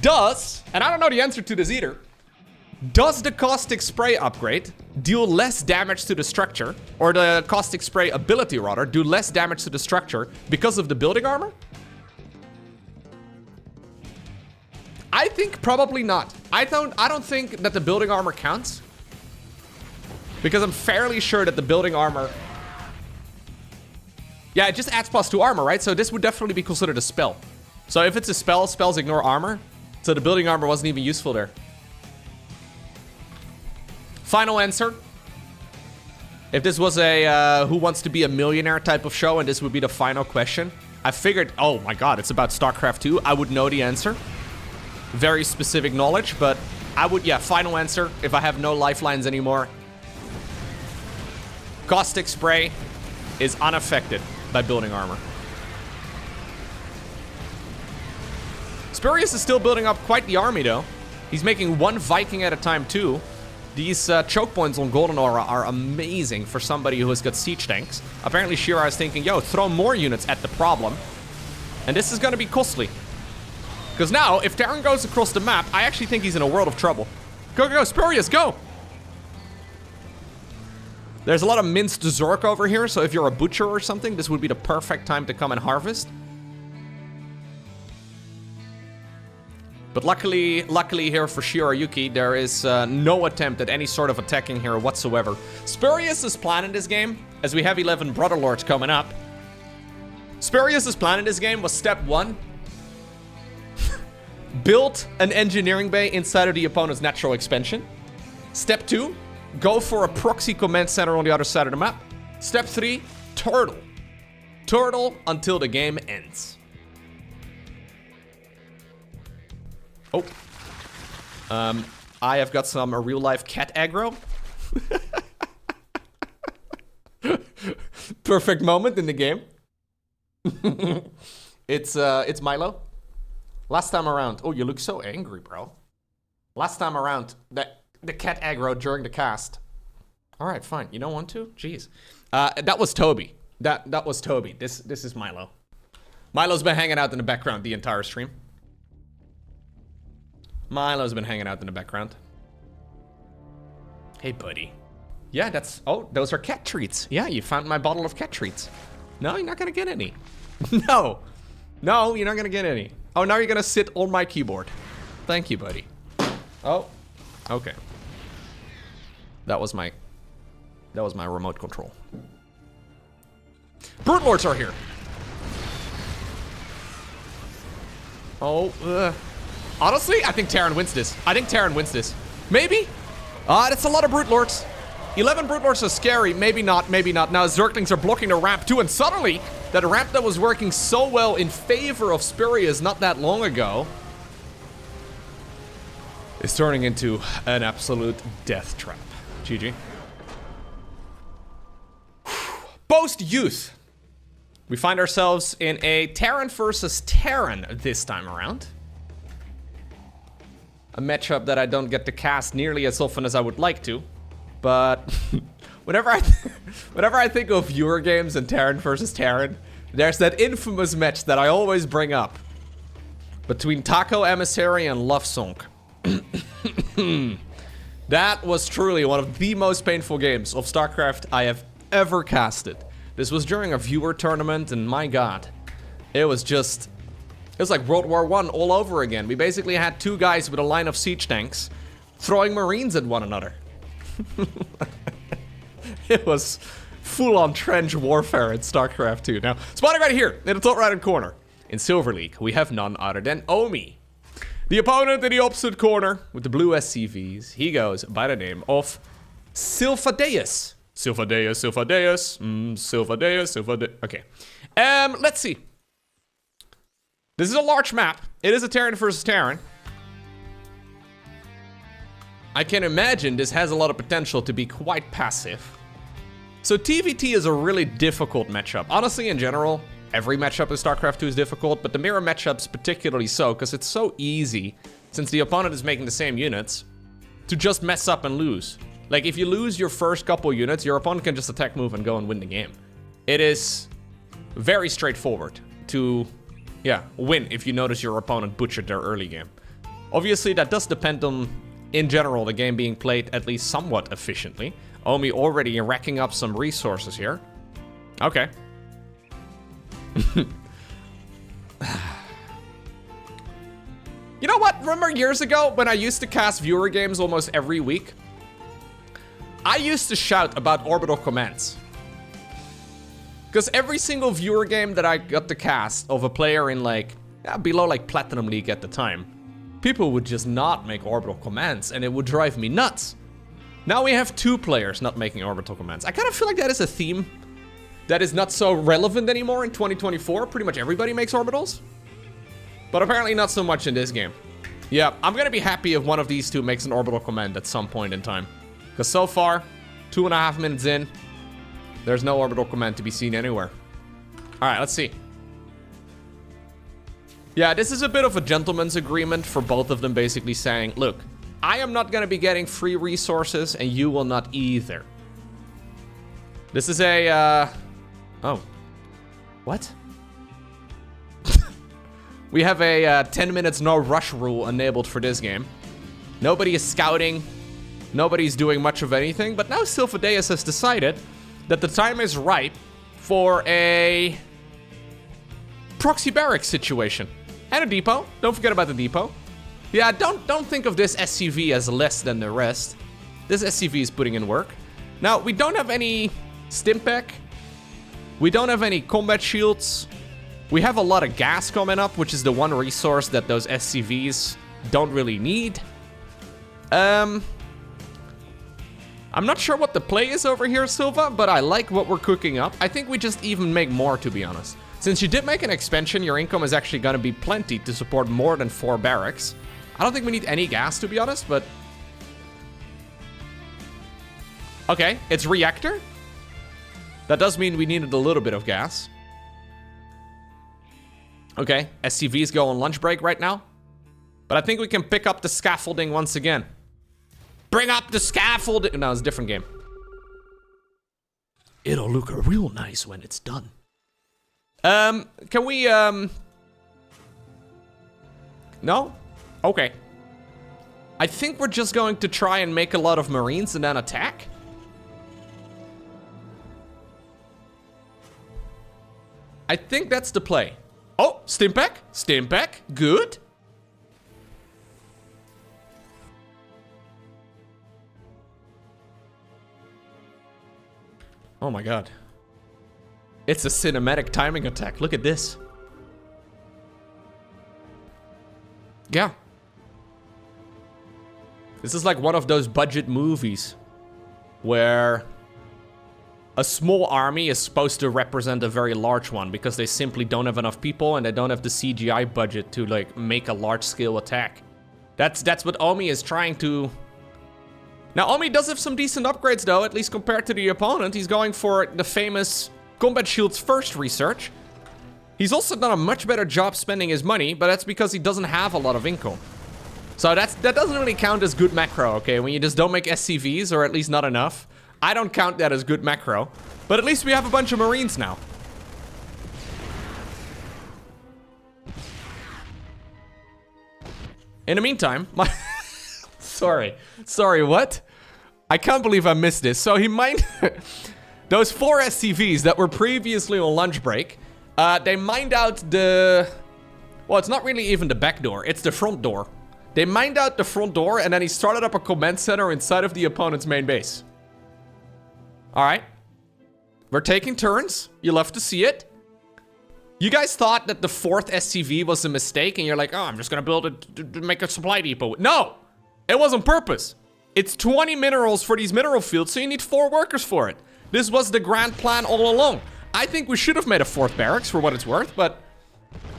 Does, and I don't know the answer to this either, does the Caustic Spray upgrade deal less damage to the structure, or the Caustic Spray ability, rather, do less damage to the structure because of the building armor? I think probably not. I don't think that the building armor counts. Because I'm fairly sure that the building armor... Yeah, it just adds +2 armor, right? So this would definitely be considered a spell. So if it's a spell, spells ignore armor. So the building armor wasn't even useful there. Final answer. If this was a Who Wants to Be a Millionaire type of show and this would be the final question, I figured, oh my god, it's about StarCraft 2. I would know the answer. Very specific knowledge, but I would, yeah, final answer. If I have no lifelines anymore. Caustic Spray is unaffected by building armor. Spurious is still building up quite the army, though. He's making one Viking at a time, too. These choke points on Golden Aura are amazing for somebody who has got siege tanks. Apparently, Shira is thinking, yo, throw more units at the problem. And this is going to be costly. Because now, if Terran goes across the map, I actually think he's in a world of trouble. Go, go, go, Spurious, go! There's a lot of minced Zerg over here, so if you're a butcher or something, this would be the perfect time to come and harvest. But luckily here for Shirayuki, there is no attempt at any sort of attacking here whatsoever. Spurious' plan in this game, as we have 11 Brotherlords coming up. Spurious' plan in this game was step 1. Build an engineering bay inside of the opponent's natural expansion. Step 2. Go for a proxy command center on the other side of the map. Step 3, turtle. Turtle until the game ends. Oh. I have got some real-life cat aggro. Perfect moment in the game. It's Milo. Last time around. Oh, you look so angry, bro. Last time around, the cat aggro during the cast. All right, fine. You don't want to? Jeez. That was Toby. That was Toby. This is Milo. Milo's been hanging out in the background the entire stream. Milo's been hanging out in the background. Hey, buddy. Yeah, that's... Oh, those are cat treats. Yeah, you found my bottle of cat treats. No, you're not gonna get any. No. No, you're not gonna get any. Oh, now you're gonna sit on my keyboard. Thank you, buddy. Oh. Okay. That was my remote control. Brute Lords are here. Oh, honestly, I think Terran wins this. Maybe? That's a lot of Brute Lords. 11 Brute Lords are scary. Maybe not, maybe not. Now Zerglings are blocking the ramp too, and suddenly, that ramp that was working so well in favor of Spurious not that long ago is turning into an absolute death trap. GG. Post youth. We find ourselves in a Terran versus Terran this time around. A matchup that I don't get to cast nearly as often as I would like to. But whenever I think of viewer games and Terran versus Terran, there's that infamous match that I always bring up between Taco Emissary and Love Song. That was truly one of the most painful games of StarCraft I have ever casted. This was during a viewer tournament, and my god, it was like World War I all over again. We basically had two guys with a line of siege tanks throwing Marines at one another. It was full-on trench warfare in StarCraft 2. Now, spotting right here in the top right-hand corner, in Silver League, we have none other than Omi. The opponent in the opposite corner with the blue SCVs, he goes by the name of Sylphadeus. Sylvadeus. Okay. Let's see. This is a large map. It is a Terran versus Terran. I can imagine this has a lot of potential to be quite passive. So TVT is a really difficult matchup. Honestly, in general, every matchup in StarCraft 2 is difficult, but the mirror matchups particularly so, because it's so easy, since the opponent is making the same units, to just mess up and lose. Like, if you lose your first couple units, your opponent can just attack, move, and go and win the game. It is very straightforward to, win if you notice your opponent butchered their early game. Obviously, that does depend on, in general, the game being played at least somewhat efficiently. Omi already racking up some resources here. Okay. You know what? Remember years ago when I used to cast viewer games almost every week? I used to shout about orbital commands. Because every single viewer game that I got to cast of a player in like, below like Platinum League at the time, people would just not make orbital commands and it would drive me nuts. Now we have 2 players not making orbital commands. I kind of feel like that is a theme that is not so relevant anymore in 2024. Pretty much everybody makes orbitals. But apparently not so much in this game. Yeah, I'm gonna be happy if one of these 2 makes an orbital command at some point in time. Because so far, 2.5 minutes in, there's no orbital command to be seen anywhere. Alright, let's see. Yeah, this is a bit of a gentleman's agreement for both of them basically saying, look, I am not gonna be getting free resources and you will not either. This is a, oh. What? We have a 10 minutes no rush rule enabled for this game. Nobody is scouting. Nobody's doing much of anything. But now Sylvadeus has decided that the time is ripe for a proxy barracks situation. And a depot. Don't forget about the depot. Yeah, don't think of this SCV as less than the rest. This SCV is putting in work. Now, we don't have any Stimpec. We don't have any combat shields. We have a lot of gas coming up, which is the one resource that those SCVs don't really need. I'm not sure what the play is over here, Silva, but I like what we're cooking up. I think we just even make more, to be honest. Since you did make an expansion, your income is actually going to be plenty to support more than 4 barracks. I don't think we need any gas, to be honest, but... Okay, it's reactor. That does mean we needed a little bit of gas. Okay, SCVs go on lunch break right now. But I think we can pick up the scaffolding once again. Bring up the scaffolding! No, it's a different game. It'll look real nice when it's done. Can we, No? Okay. I think we're just going to try and make a lot of Marines and then attack. I think that's the play. Oh, Stimpec. Stimpec. Good. Oh my god. It's a cinematic timing attack. Look at this. Yeah. This is like one of those budget movies where a small army is supposed to represent a very large one because they simply don't have enough people and they don't have the CGI budget to like make a large scale attack. That's what Omi is trying to... Now Omi does have some decent upgrades though, at least compared to the opponent. He's going for the famous combat shields first research. He's also done a much better job spending his money, but that's because he doesn't have a lot of income. So that doesn't really count as good macro, okay? When you just don't make SCVs, or at least not enough. I don't count that as good macro. But at least we have a bunch of Marines now. In the meantime, my... Sorry, what? I can't believe I missed this. So he mined... Those 4 SCVs that were previously on lunch break, they mined out the... Well, it's not really even the back door, it's the front door. They mined out the front door and then he started up a command center inside of the opponent's main base. Alright. We're taking turns. You love to see it. You guys thought that the 4th SCV was a mistake and you're like, oh, I'm just gonna build it to make a supply depot. No! It was on purpose. It's 20 minerals for these mineral fields, so you need 4 workers for it. This was the grand plan all along. I think we should have made a 4th barracks for what it's worth, but...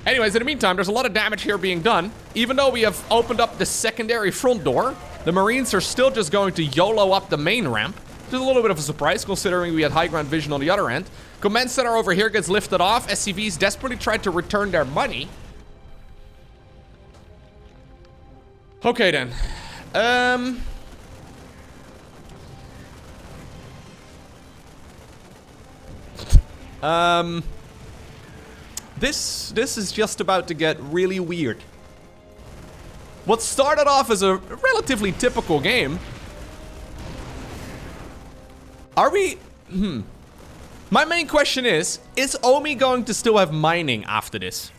Anyways, in the meantime, there's a lot of damage here being done. Even though we have opened up the secondary front door, the Marines are still just going to YOLO up the main ramp. Which is a little bit of a surprise, considering we had high ground vision on the other end. Command center over here gets lifted off. SCVs desperately tried to return their money. Okay, then. This is just about to get really weird. What started off as a relatively typical game. Are we... My main question is Omi going to still have mining after this?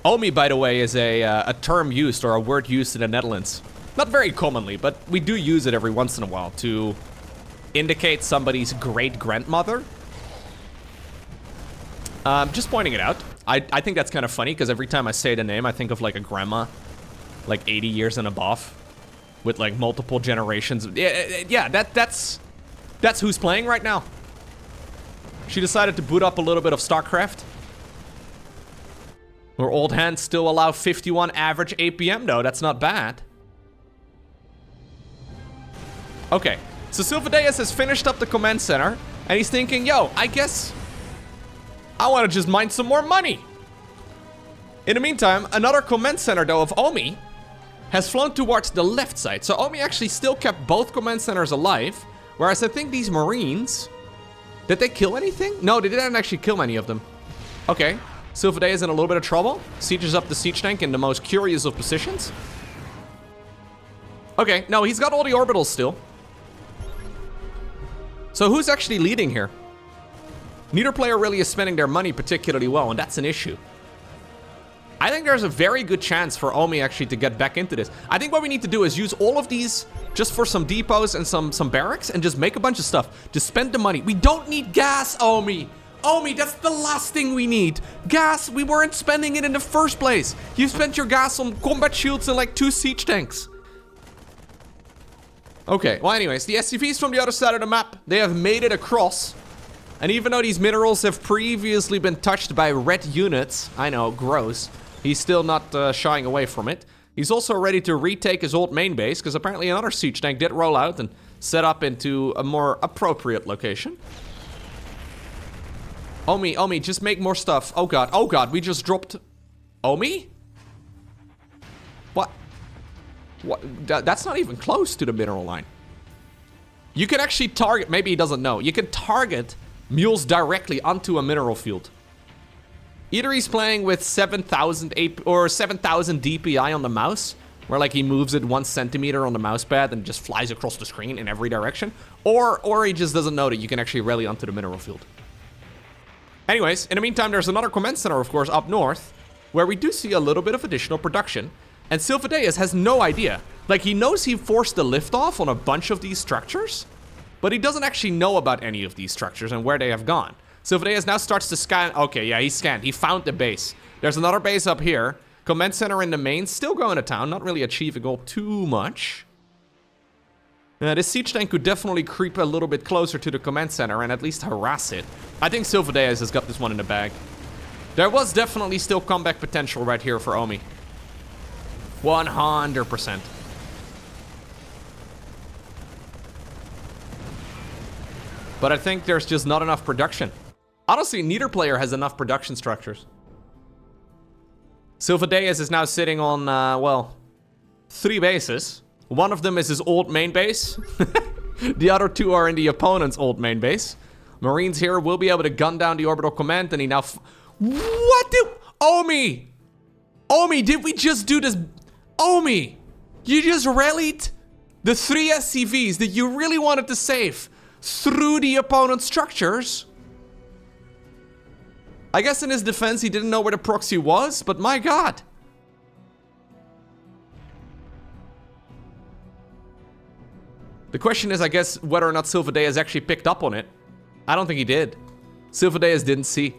Omi, by the way, is a term used, or a word used in the Netherlands. Not very commonly, but we do use it every once in a while to indicate somebody's great-grandmother. Just pointing it out. I think that's kind of funny, because every time I say the name, I think of like a grandma, like 80 years and above, with like multiple generations. Yeah, that's who's playing right now. She decided to boot up a little bit of StarCraft. Her old hands still allow 51 average APM though, that's not bad. Okay, so Silvadeus has finished up the command center, and he's thinking, yo, I guess I want to just mine some more money. In the meantime, another command center though of Omi has flown towards the left side. So Omi actually still kept both command centers alive, whereas I think these Marines, did they kill anything? No, they didn't actually kill any of them. Okay, Silvadeus is in a little bit of trouble. Sieges up the siege tank in the most curious of positions. Okay, no, he's got all the orbitals still. So who's actually leading here? Neither player really is spending their money particularly well, and that's an issue. I think there's a very good chance for Omi actually to get back into this. I think what we need to do is use all of these just for some depots and some barracks, and just make a bunch of stuff. Just spend the money. We don't need gas, Omi. Omi, that's the last thing we need. Gas, we weren't spending it in the first place. You spent your gas on combat shields and like 2 siege tanks. Okay, well anyways, the SCVs from the other side of the map, they have made it across. And even though these minerals have previously been touched by red units, I know, gross, he's still not shying away from it. He's also ready to retake his old main base, because apparently another siege tank did roll out and set up into a more appropriate location. Omi, just make more stuff. Oh god, we just dropped... Omi? What? That's not even close to the mineral line. You can actually target... Maybe he doesn't know. You can target mules directly onto a mineral field. Either he's playing with 7,000 or 7,000 DPI on the mouse, where like he moves it 1 centimeter on the mouse pad and just flies across the screen in every direction, or he just doesn't know that you can actually rally onto the mineral field. Anyways, in the meantime, there's another command center, of course, up north, where we do see a little bit of additional production, and Silvadeus has no idea. Like, he knows he forced the liftoff on a bunch of these structures, but he doesn't actually know about any of these structures and where they have gone. Silvadeus now starts to scan. Okay, yeah, he scanned. He found the base. There's another base up here. Command center in the main, still going to town, not really achieving goal too much. This siege tank could definitely creep a little bit closer to the command center and at least harass it. I think Silvadeus has got this one in the bag. There was definitely still comeback potential right here for Omi. 100%. But I think there's just not enough production. Honestly, neither player has enough production structures. Silvadeus is now sitting on, well, 3 bases. One of them is his old main base. The other 2 are in the opponent's old main base. Marines here will be able to gun down the orbital command, and he now... What did... Omi! Omi, did we just do this? Omi! You just rallied the 3 SCVs that you really wanted to save through the opponent's structures? I guess in his defense, he didn't know where the proxy was, but my god. The question is, I guess, whether or not Silvadeus actually picked up on it. I don't think he did. Silvadeus didn't see.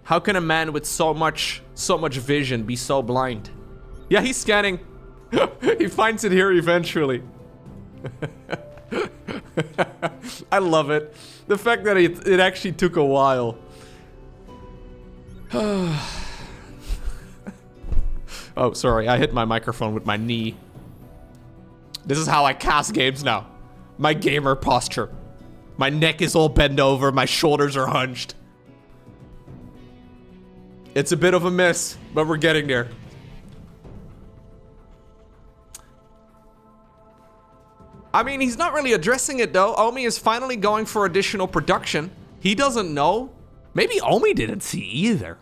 How can a man with so much vision be so blind? Yeah, he's scanning. He finds it here eventually. I love it. The fact that it actually took a while. Oh, sorry. I hit my microphone with my knee. This is how I cast games now. My gamer posture. My neck is all bent over. My shoulders are hunched. It's a bit of a mess, but we're getting there. I mean, he's not really addressing it, though. Omi is finally going for additional production. He doesn't know. Maybe Omi didn't see either.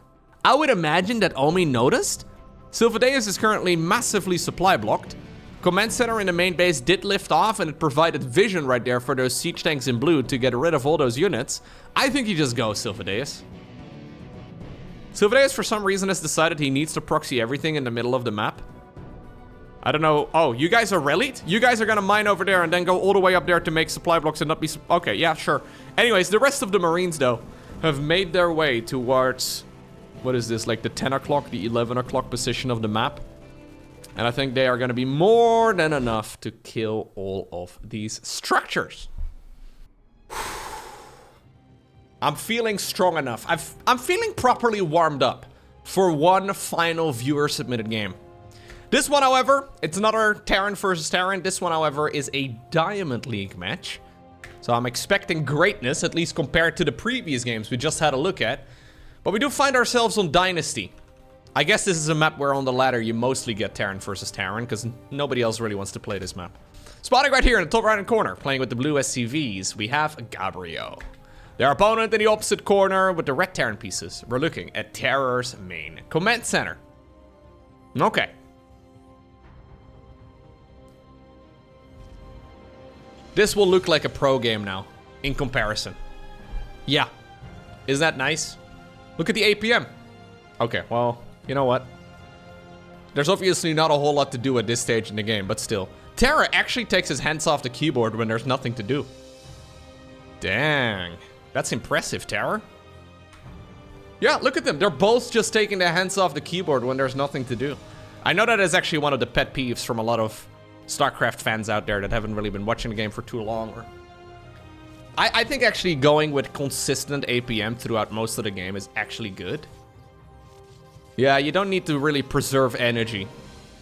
I would imagine that Omi noticed. Sylvadeus is currently massively supply blocked. Command center in the main base did lift off, and it provided vision right there for those siege tanks in blue to get rid of all those units. I think he just goes Sylvadeus. Sylvadeus, for some reason, has decided he needs to proxy everything in the middle of the map. I don't know. Oh, you guys are rallied? You guys are gonna mine over there and then go all the way up there to make supply blocks and not be... Okay, yeah, sure. Anyways, the rest of the Marines, though, have made their way towards... What is this? Like the 10 o'clock, the 11 o'clock position of the map. And I think they are gonna be more than enough to kill all of these structures. I'm feeling strong enough. I'm feeling properly warmed up for one final viewer-submitted game. This one, however, it's another Terran versus Terran. This one, however, is a Diamond League match. So I'm expecting greatness, at least compared to the previous games we just had a look at. But we do find ourselves on Dynasty. I guess this is a map where on the ladder you mostly get Terran versus Terran, because nobody else really wants to play this map. Spotting right here in the top right-hand corner, playing with the blue SCVs, we have Gabriel. Their opponent in the opposite corner with the red Terran pieces. We're looking at Terror's main command center. Okay. This will look like a pro game now, in comparison. Yeah. Isn't that nice? Look at the APM. Okay, well, you know what? There's obviously not a whole lot to do at this stage in the game, but still. Terra actually takes his hands off the keyboard when there's nothing to do. Dang. That's impressive, Terra. Yeah, look at them. They're both just taking their hands off the keyboard when there's nothing to do. I know that is actually one of the pet peeves from a lot of StarCraft fans out there that haven't really been watching the game for too long. I think actually going with consistent APM throughout most of the game is actually good. Yeah, you don't need to really preserve energy.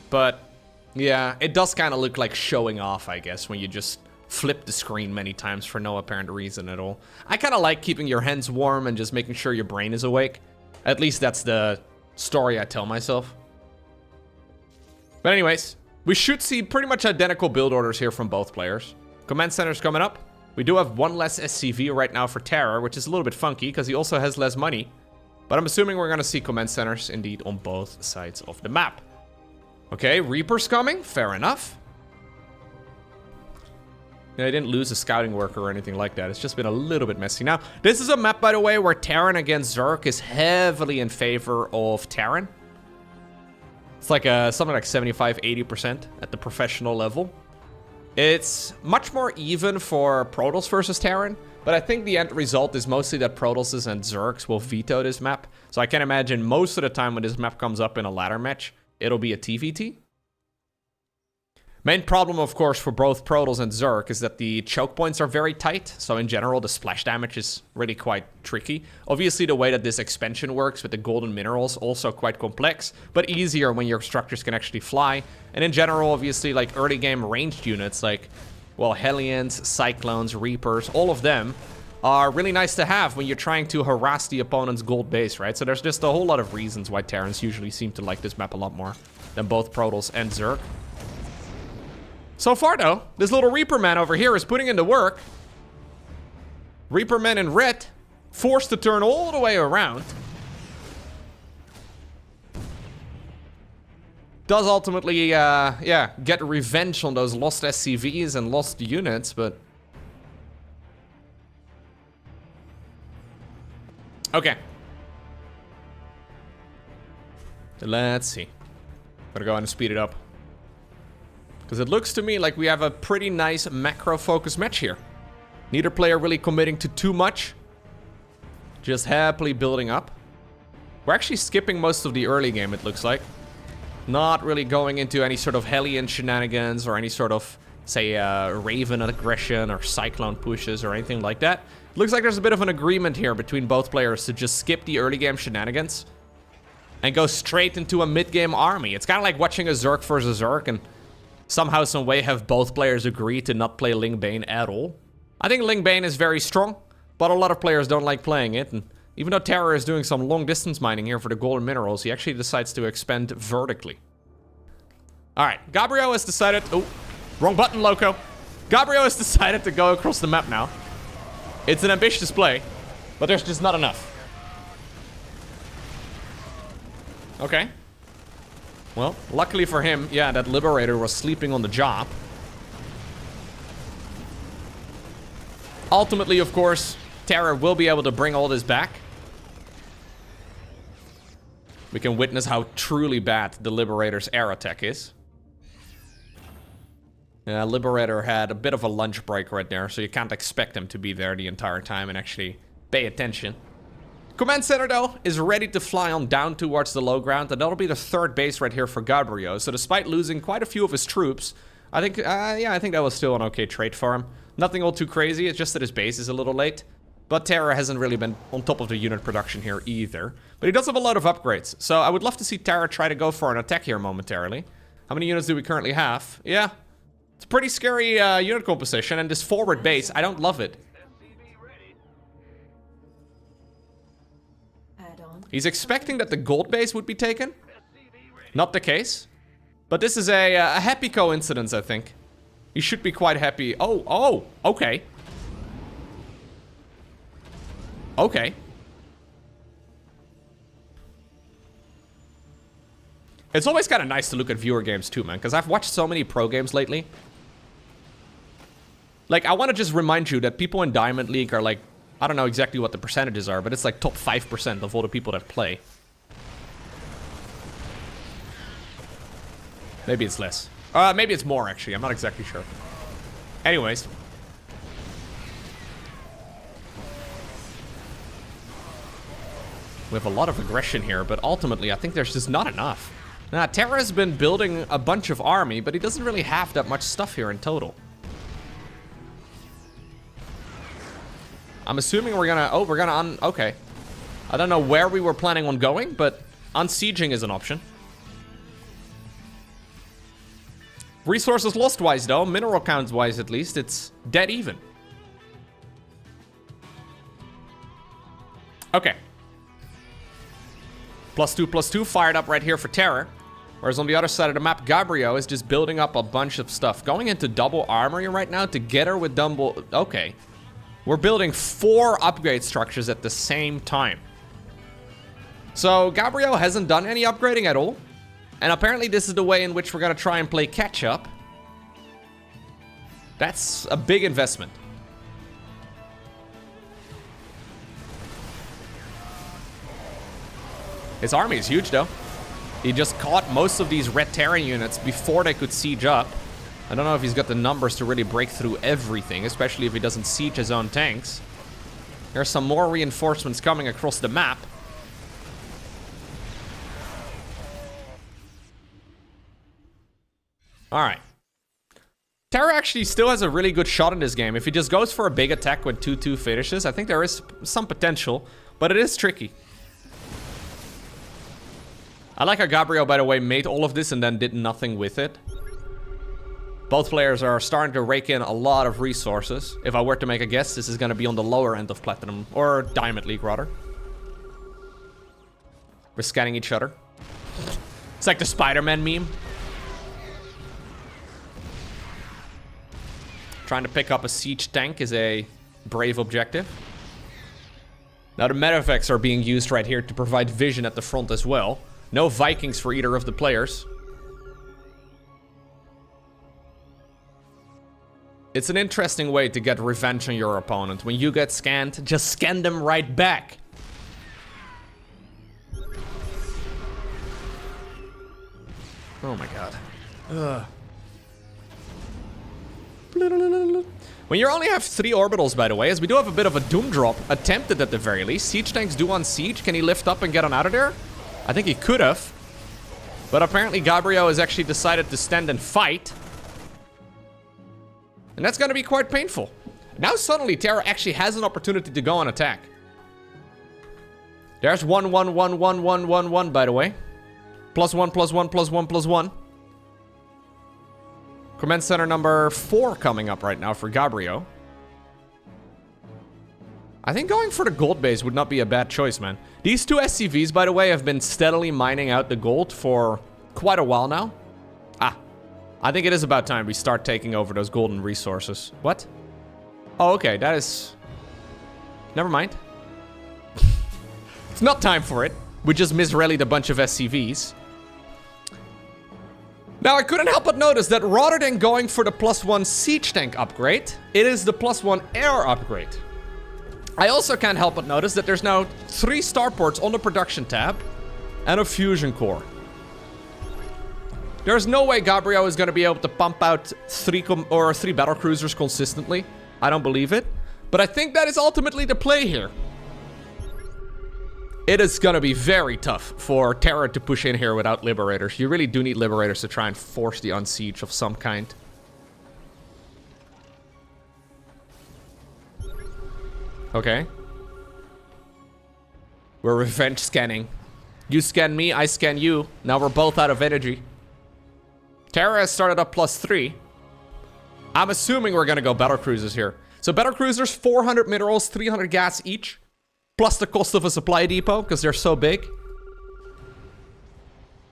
But, yeah, it does kind of look like showing off, I guess, when you just flip the screen many times for no apparent reason at all. I kind of like keeping your hands warm and just making sure your brain is awake. At least that's the story I tell myself. But anyways, we should see pretty much identical build orders here from both players. Command center's coming up. We do have one less SCV right now for Terror, which is a little bit funky because he also has less money. But I'm assuming we're going to see command centers indeed on both sides of the map. Okay, Reaper's coming. Fair enough. Yeah, I didn't lose a scouting worker or anything like that. It's just been a little bit messy. Now, this is a map, by the way, where Terran against Zerg is heavily in favor of Terran. It's like something like 75-80% at the professional level. It's much more even for Protoss versus Terran, but I think the end result is mostly that Protosses and Zergs will veto this map. So I can imagine most of the time when this map comes up in a ladder match, it'll be a TVT. Main problem, of course, for both Protoss and Zerg is that the choke points are very tight. So in general, the splash damage is really quite tricky. Obviously, the way that this expansion works with the golden minerals also quite complex, but easier when your structures can actually fly. And in general, obviously, like early game ranged units like, well, Hellions, Cyclones, Reapers, all of them are really nice to have when you're trying to harass the opponent's gold base, right? So there's just a whole lot of reasons why Terrans usually seem to like this map a lot more than both Protoss and Zerg. So far, though, this little Reaper man over here is putting in the work. Reaper man in red, forced to turn all the way around. Does ultimately, yeah, get revenge on those lost SCVs and lost units, but... Okay. Let's see. Gotta go and speed it up. Because it looks to me like we have a pretty nice macro-focused match here. Neither player really committing to too much. Just happily building up. We're actually skipping most of the early game, it looks like. Not really going into any sort of Hellion shenanigans or any sort of, say, Raven aggression or Cyclone pushes or anything like that. Looks like there's a bit of an agreement here between both players to just skip the early game shenanigans and go straight into a mid-game army. It's kind of like watching a Zerg versus Zerg and somehow, some way have both players agree to not play Ling Bane at all. I think Ling Bane is very strong, but a lot of players don't like playing it. And even though Terra is doing some long distance mining here for the golden minerals, he actually decides to expand vertically. Alright, Gabriel has decided... Oh, wrong button, Lowko. Gabriel has decided to go across the map now. It's an ambitious play, but there's just not enough. Okay. Well, luckily for him, yeah, that Liberator was sleeping on the job. Ultimately, of course, Terra will be able to bring all this back. We can witness how truly bad the Liberator's air attack is. Yeah, Liberator had a bit of a lunch break right there, so you can't expect him to be there the entire time and actually pay attention. Command Center, though, is ready to fly on down towards the low ground, and that'll be the third base right here for Gabriel. So despite losing quite a few of his troops, I think, I think that was still an okay trade for him. Nothing all too crazy, it's just that his base is a little late. But Terra hasn't really been on top of the unit production here either. But he does have a lot of upgrades, so I would love to see Terra try to go for an attack here momentarily. How many units do we currently have? Yeah, it's a pretty scary unit composition, and this forward base, I don't love it. He's expecting that the gold base would be taken. Not the case. But this is a happy coincidence, I think. He should be quite happy. Oh, okay. Okay. It's always kind of nice to look at viewer games too, man, because I've watched so many pro games lately. Like, I want to just remind you that people in Diamond League are like, I don't know exactly what the percentages are, but it's like top 5% of all the people that play. Maybe it's less. Maybe it's more, actually. I'm not exactly sure. Anyways. We have a lot of aggression here, but ultimately, I think there's just not enough. Now, Terra's been building a bunch of army, but he doesn't really have that much stuff here in total. I'm assuming we're gonna... okay. I don't know where we were planning on going, but unsieging is an option. Resources lost-wise, though, mineral counts-wise at least, it's dead even. Okay. +2/+2 fired up right here for Terror. Whereas on the other side of the map, Gabriel is just building up a bunch of stuff. Going into double armory right now together with double... Okay. We're building 4 upgrade structures at the same time. So Gabriel hasn't done any upgrading at all. And apparently this is the way in which we're going to try and play catch-up. That's a big investment. His army is huge, though. He just caught most of these red Terran units before they could siege up. I don't know if he's got the numbers to really break through everything, especially if he doesn't siege his own tanks. There's some more reinforcements coming across the map. Alright. Terra actually still has a really good shot in this game. If he just goes for a big attack with 2-2 finishes, I think there is some potential, but it is tricky. I like how Gabriel, by the way, made all of this and then did nothing with it. Both players are starting to rake in a lot of resources. If I were to make a guess, this is going to be on the lower end of Platinum, or Diamond League, rather. We're scanning each other. It's like the Spider-Man meme. Trying to pick up a siege tank is a brave objective. Now the medevacs are being used right here to provide vision at the front as well. No Vikings for either of the players. It's an interesting way to get revenge on your opponent. When you get scanned, just scan them right back. Oh my god. Ugh. When you only have 3 orbitals, by the way, as we do have a bit of a doom drop attempted at the very least. Siege tanks do on siege. Can he lift up and get on out of there? I think he could have. But apparently Gabriel has actually decided to stand and fight. And that's gonna be quite painful. Now suddenly Terra actually has an opportunity to go on attack. There's 1, 1, 1, 1, 1, 1, 1, by the way. +1, +1, +1, +1. Command center number 4 coming up right now for Gabriel. I think going for the gold base would not be a bad choice, man. These two SCVs, by the way, have been steadily mining out the gold for quite a while now. I think it is about time we start taking over those golden resources. What? Oh, okay, that is... Never mind. It's not time for it. We just misrallied a bunch of SCVs. Now, I couldn't help but notice that rather than going for the +1 siege tank upgrade, it is the +1 air upgrade. I also can't help but notice that there's now 3 starports on the production tab and a fusion core. There's no way Gabriel is going to be able to pump out 3 battlecruisers consistently. I don't believe it. But I think that is ultimately the play here. It is going to be very tough for Terra to push in here without Liberators. You really do need Liberators to try and force the unsiege of some kind. Okay. We're revenge scanning. You scan me, I scan you. Now we're both out of energy. Terra has started up +3. I'm assuming we're gonna go Battlecruisers here. So Battlecruisers, 400 minerals, 300 gas each. Plus the cost of a supply depot, because they're so big.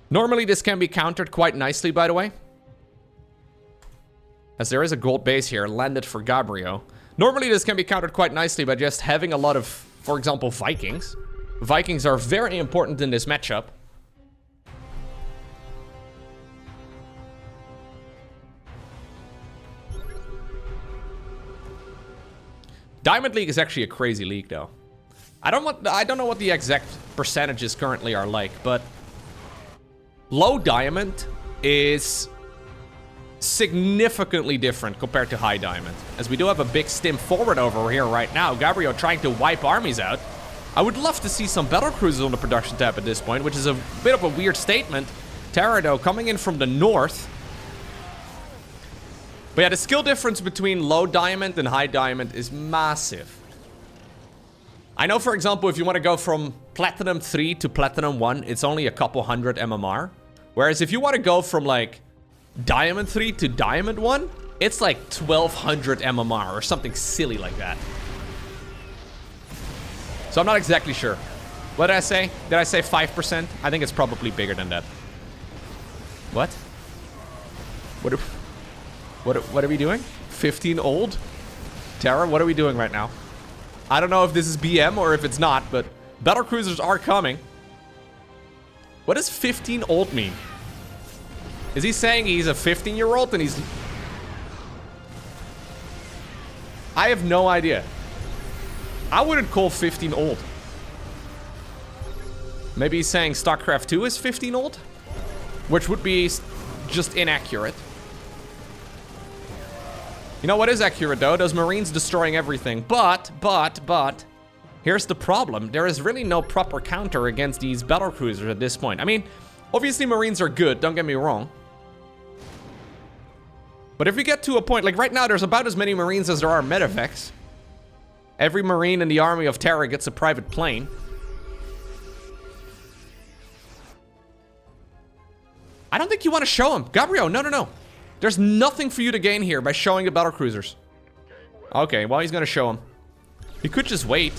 Normally this can be countered quite nicely, by the way. As there is a gold base here, landed for Gabriel. Normally this can be countered quite nicely by just having a lot of, for example, Vikings. Vikings are very important in this matchup. Diamond League is actually a crazy league, though. I don't know what the exact percentages currently are like, but low diamond is significantly different compared to high diamond, as we do have a big stim forward over here right now. Gabriel trying to wipe armies out. I would love to see some battlecruisers on the production tab at this point, which is a bit of a weird statement. Terra, though, coming in from the north. But yeah, the skill difference between low diamond and high diamond is massive. I know, for example, if you want to go from Platinum 3 to Platinum 1, it's only a couple hundred MMR. Whereas if you want to go from, like, Diamond 3 to Diamond 1, it's like 1200 MMR or something silly like that. So I'm not exactly sure. What did I say? Did I say 5%? I think it's probably bigger than that. What? What are we doing? 15 old? Terra, what are we doing right now? I don't know if this is BM or if it's not, but battlecruisers are coming. What does 15 old mean? Is he saying he's a 15-year-old and he's... I have no idea. I wouldn't call 15 old. Maybe he's saying StarCraft 2 is 15 old? Which would be just inaccurate. You know what is accurate, though? Those Marines destroying everything. But, here's the problem. There is really no proper counter against these battlecruisers at this point. I mean, obviously Marines are good, don't get me wrong. But if we get to a point, like right now, there's about as many Marines as there are medevacs. Every Marine in the army of Terra gets a private plane. I don't think you want to show him. Gabriel, no. There's nothing for you to gain here by showing the battlecruisers. Okay, well, he's going to show him. He could just wait.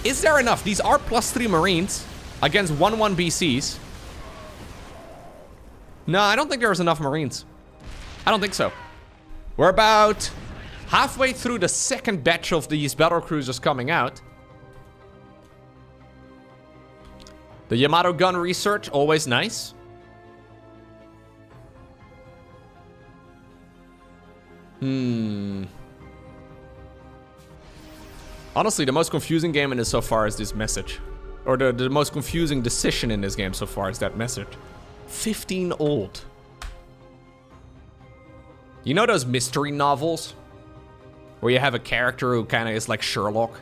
Is there enough? These are +3 Marines against 1-1 BCs. No, I don't think there's enough Marines. I don't think so. We're about halfway through the second batch of these battlecruisers coming out. The Yamato gun research, always nice. Honestly, the most confusing game in this so far is this message. Or the most confusing decision in this game so far is that message. 15 old. You know those mystery novels? Where you have a character who kind of is like Sherlock?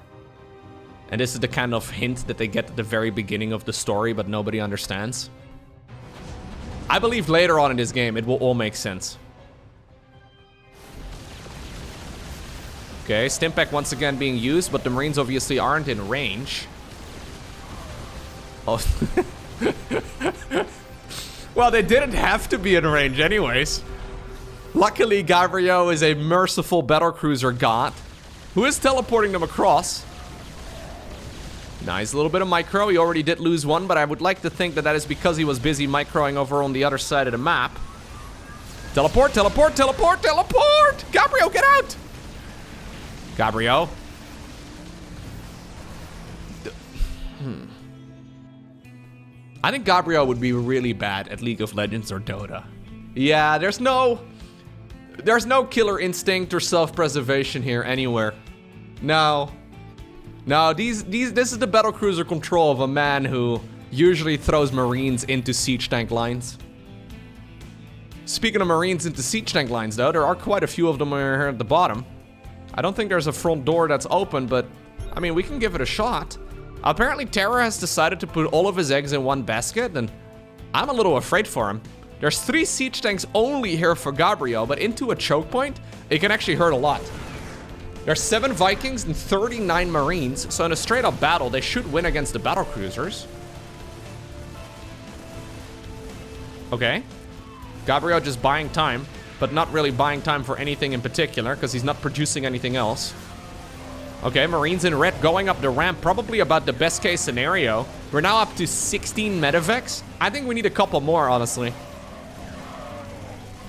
And this is the kind of hint that they get at the very beginning of the story, but nobody understands? I believe later on in this game, it will all make sense. Okay, Stimpack once again being used, but the Marines obviously aren't in range. Oh. Well, they didn't have to be in range anyways. Luckily, Gabriel is a merciful battlecruiser god who is teleporting them across. Nice little bit of micro. He already did lose one, but I would like to think that that is because he was busy microing over on the other side of the map. Teleport, teleport, teleport, teleport! Gabriel, get out! Gabriel. I think Gabriel would be really bad at League of Legends or Dota. Yeah, there's no killer instinct or self-preservation here anywhere. No. No, this is the battlecruiser control of a man who usually throws Marines into siege tank lines. Speaking of Marines into siege tank lines, though, there are quite a few of them here at the bottom. I don't think there's a front door that's open, but I mean, we can give it a shot. Apparently, Terra has decided to put all of his eggs in one basket, and I'm a little afraid for him. There's 3 siege tanks only here for Gabriel, but into a choke point, it can actually hurt a lot. There's 7 Vikings and 39 Marines, so in a straight-up battle, they should win against the Battlecruisers. Okay. Gabriel just buying time, but not really buying time for anything in particular, because he's not producing anything else. Okay, Marines in red going up the ramp, probably about the best case scenario. We're now up to 16 medevacs. I think we need a couple more, honestly.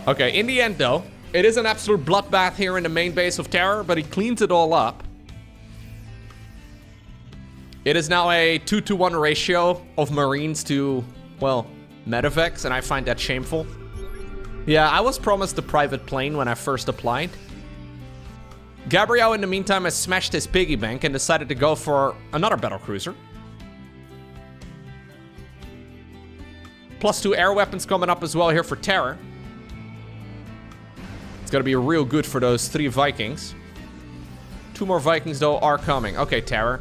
Okay, in the end, though, it is an absolute bloodbath here in the main base of Terror, but he cleans it all up. It is now a 2-to-1 ratio of Marines to, well, medevacs, and I find that shameful. Yeah, I was promised the private plane when I first applied. Gabriel, in the meantime, has smashed his piggy bank and decided to go for another battlecruiser. +2 air weapons coming up as well here for Terror. It's gonna be real good for those 3 Vikings. 2 more Vikings, though, are coming. Okay, Terror.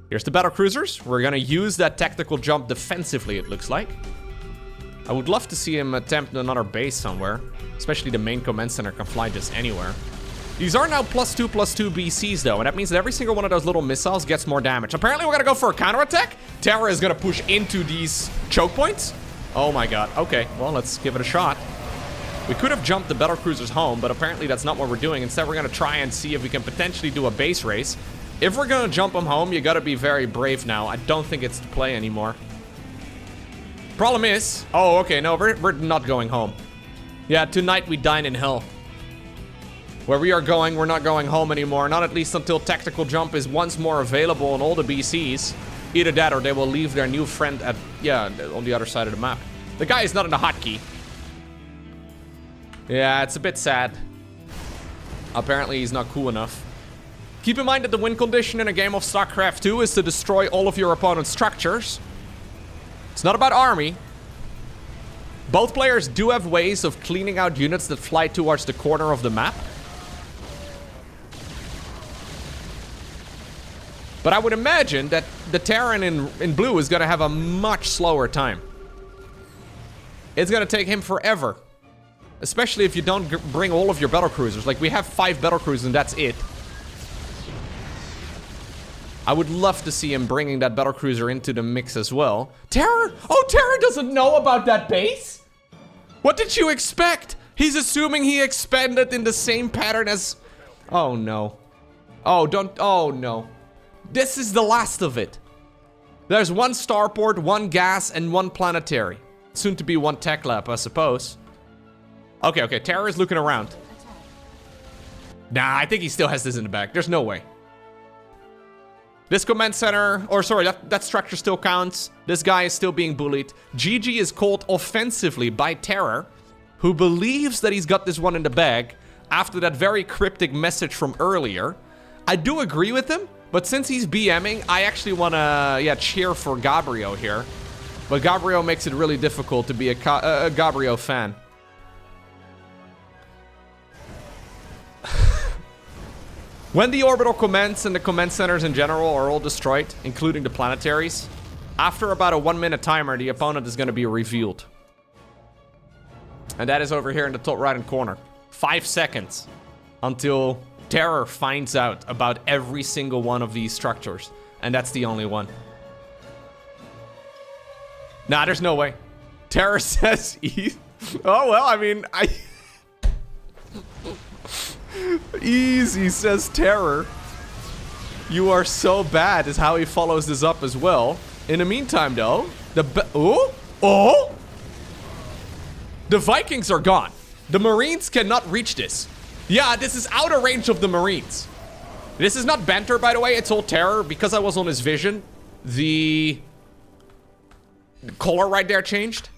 Here's the battlecruisers. We're gonna use that tactical jump defensively, it looks like. I would love to see him attempt another base somewhere. Especially the main command center can fly just anywhere. These are now +2/+2 BCs, though, and that means that every single one of those little missiles gets more damage. Apparently, we're gonna go for a counterattack. Terra is gonna push into these choke points. Oh my god. Okay, well, let's give it a shot. We could have jumped the battlecruisers home, but apparently that's not what we're doing. Instead, we're gonna try and see if we can potentially do a base race. If we're gonna jump them home, you gotta be very brave now. I don't think it's to play anymore. Problem is... Oh, okay, no, we're not going home. Yeah, tonight we dine in hell. Where we are going, we're not going home anymore. Not at least until tactical jump is once more available on all the BCs. Either that or they will leave their new friend at, yeah, on the other side of the map. The guy is not in the hotkey. Yeah, it's a bit sad. Apparently he's not cool enough. Keep in mind that the win condition in a game of StarCraft 2 is to destroy all of your opponent's structures. It's not about army. Both players do have ways of cleaning out units that fly towards the corner of the map. But I would imagine that the Terran in blue is going to have a much slower time. It's going to take him forever. Especially if you don't bring all of your battlecruisers. Like, we have 5 battlecruisers and that's it. I would love to see him bringing that battlecruiser into the mix as well. Terra? Oh, Terra doesn't know about that base? What did you expect? He's assuming he expanded in the same pattern as... Oh, no. Oh, don't... Oh, no. This is the last of it. There's 1 starport, 1 gas, and 1 planetary. Soon to be 1 tech lab, I suppose. Okay, okay, Terra is looking around. Nah, I think he still has this in the back. There's no way. This command center, or sorry, that structure still counts. This guy is still being bullied. GG is called offensively by Terror, who believes that he's got this one in the bag after that very cryptic message from earlier. I do agree with him, but since he's BMing, I actually want to, yeah, cheer for Gabriel here. But Gabriel makes it really difficult to be a Gabriel fan. When the orbital commands and the command centers in general are all destroyed, including the planetaries, after about a 1-minute timer, the opponent is going to be revealed. And that is over here in the top right-hand corner. 5 seconds until Terror finds out about every single one of these structures. And that's the only one. Nah, there's no way. Terror says oh, well, I mean, Easy, says Terror. You are so bad is how he follows this up as well. In the meantime, though, the Vikings are gone. The Marines cannot reach this. Yeah, this is out of range of the Marines. This is not banter, by the way. It's all Terror. Because I was on his vision, the color right there changed.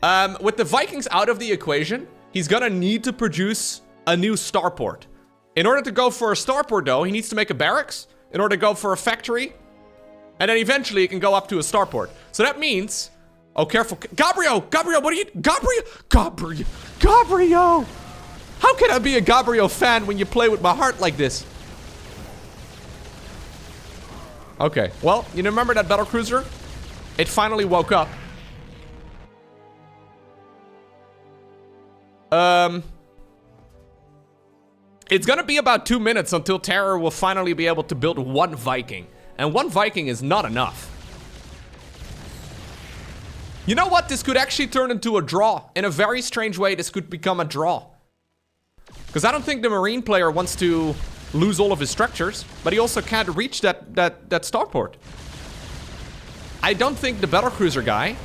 With the Vikings out of the equation, he's gonna need to produce a new starport. In order to go for a starport, though, he needs to make a barracks. In order to go for a factory. And then eventually he can go up to a starport. So that means... Oh, careful. Gabriel! Gabriel, what are you... Gabriel! How can I be a Gabriel fan when you play with my heart like this? Okay, well, you remember that Battlecruiser? It finally woke up. It's gonna be about 2 minutes until Terror will finally be able to build 1 Viking. And 1 Viking is not enough. You know what? This could actually turn into a draw. In a very strange way, this could become a draw. Because I don't think the Marine player wants to lose all of his structures, but he also can't reach that starport. I don't think the Battlecruiser guy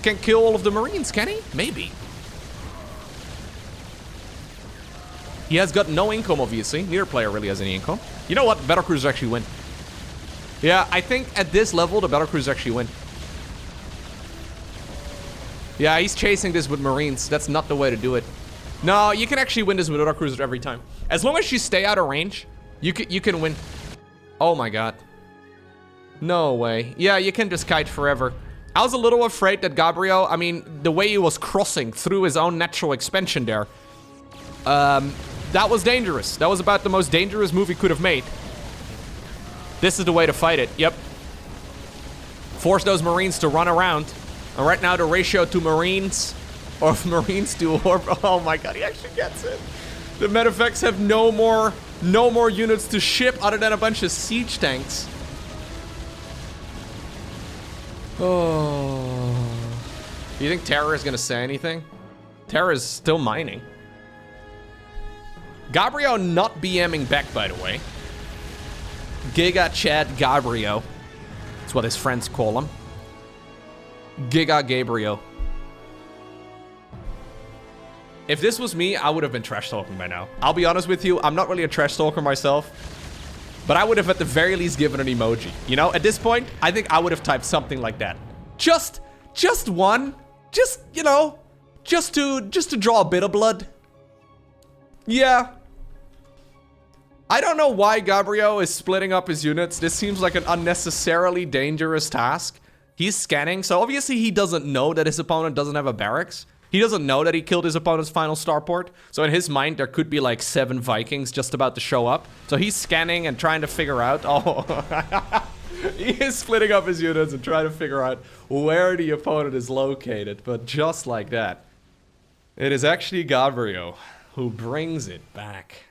can kill all of the Marines, can he? Maybe. He has got no income, obviously. Neither player really has any income. You know what? Battlecruisers actually win. Yeah, I think at this level, the Battlecruisers actually win. Yeah, he's chasing this with Marines. That's not the way to do it. No, you can actually win this with Battlecruisers every time. As long as you stay out of range, you can win. Oh my god. No way. Yeah, you can just kite forever. I was a little afraid that Gabriel, I mean, the way he was crossing through his own natural expansion there, that was dangerous. That was about the most dangerous move he could have made. This is the way to fight it. Yep. Force those Marines to run around. And right now the ratio to Marines, or Marines to Orb, oh my god, he actually gets it. The Medifex have no more units to ship other than a bunch of siege tanks. Oh. Do you think Terror is gonna say anything? Terror is still mining. Gabriel not BMing back, by the way. Giga Chad Gabriel. That's what his friends call him. Giga Gabriel. If this was me, I would have been trash talking by now. I'll be honest with you, I'm not really a trash talker myself. But I would have at the very least given an emoji. You know, at this point, I think I would have typed something like that. Just one. Just, you know, just to draw a bit of blood. Yeah. I don't know why Gabriel is splitting up his units. This seems like an unnecessarily dangerous task. He's scanning, so obviously he doesn't know that his opponent doesn't have a barracks. He doesn't know that he killed his opponent's final starport. So in his mind, there could be like 7 Vikings just about to show up. So he's scanning and trying to figure out, oh, he is splitting up his units and trying to figure out where the opponent is located. But just like that, it is actually Gabriel who brings it back.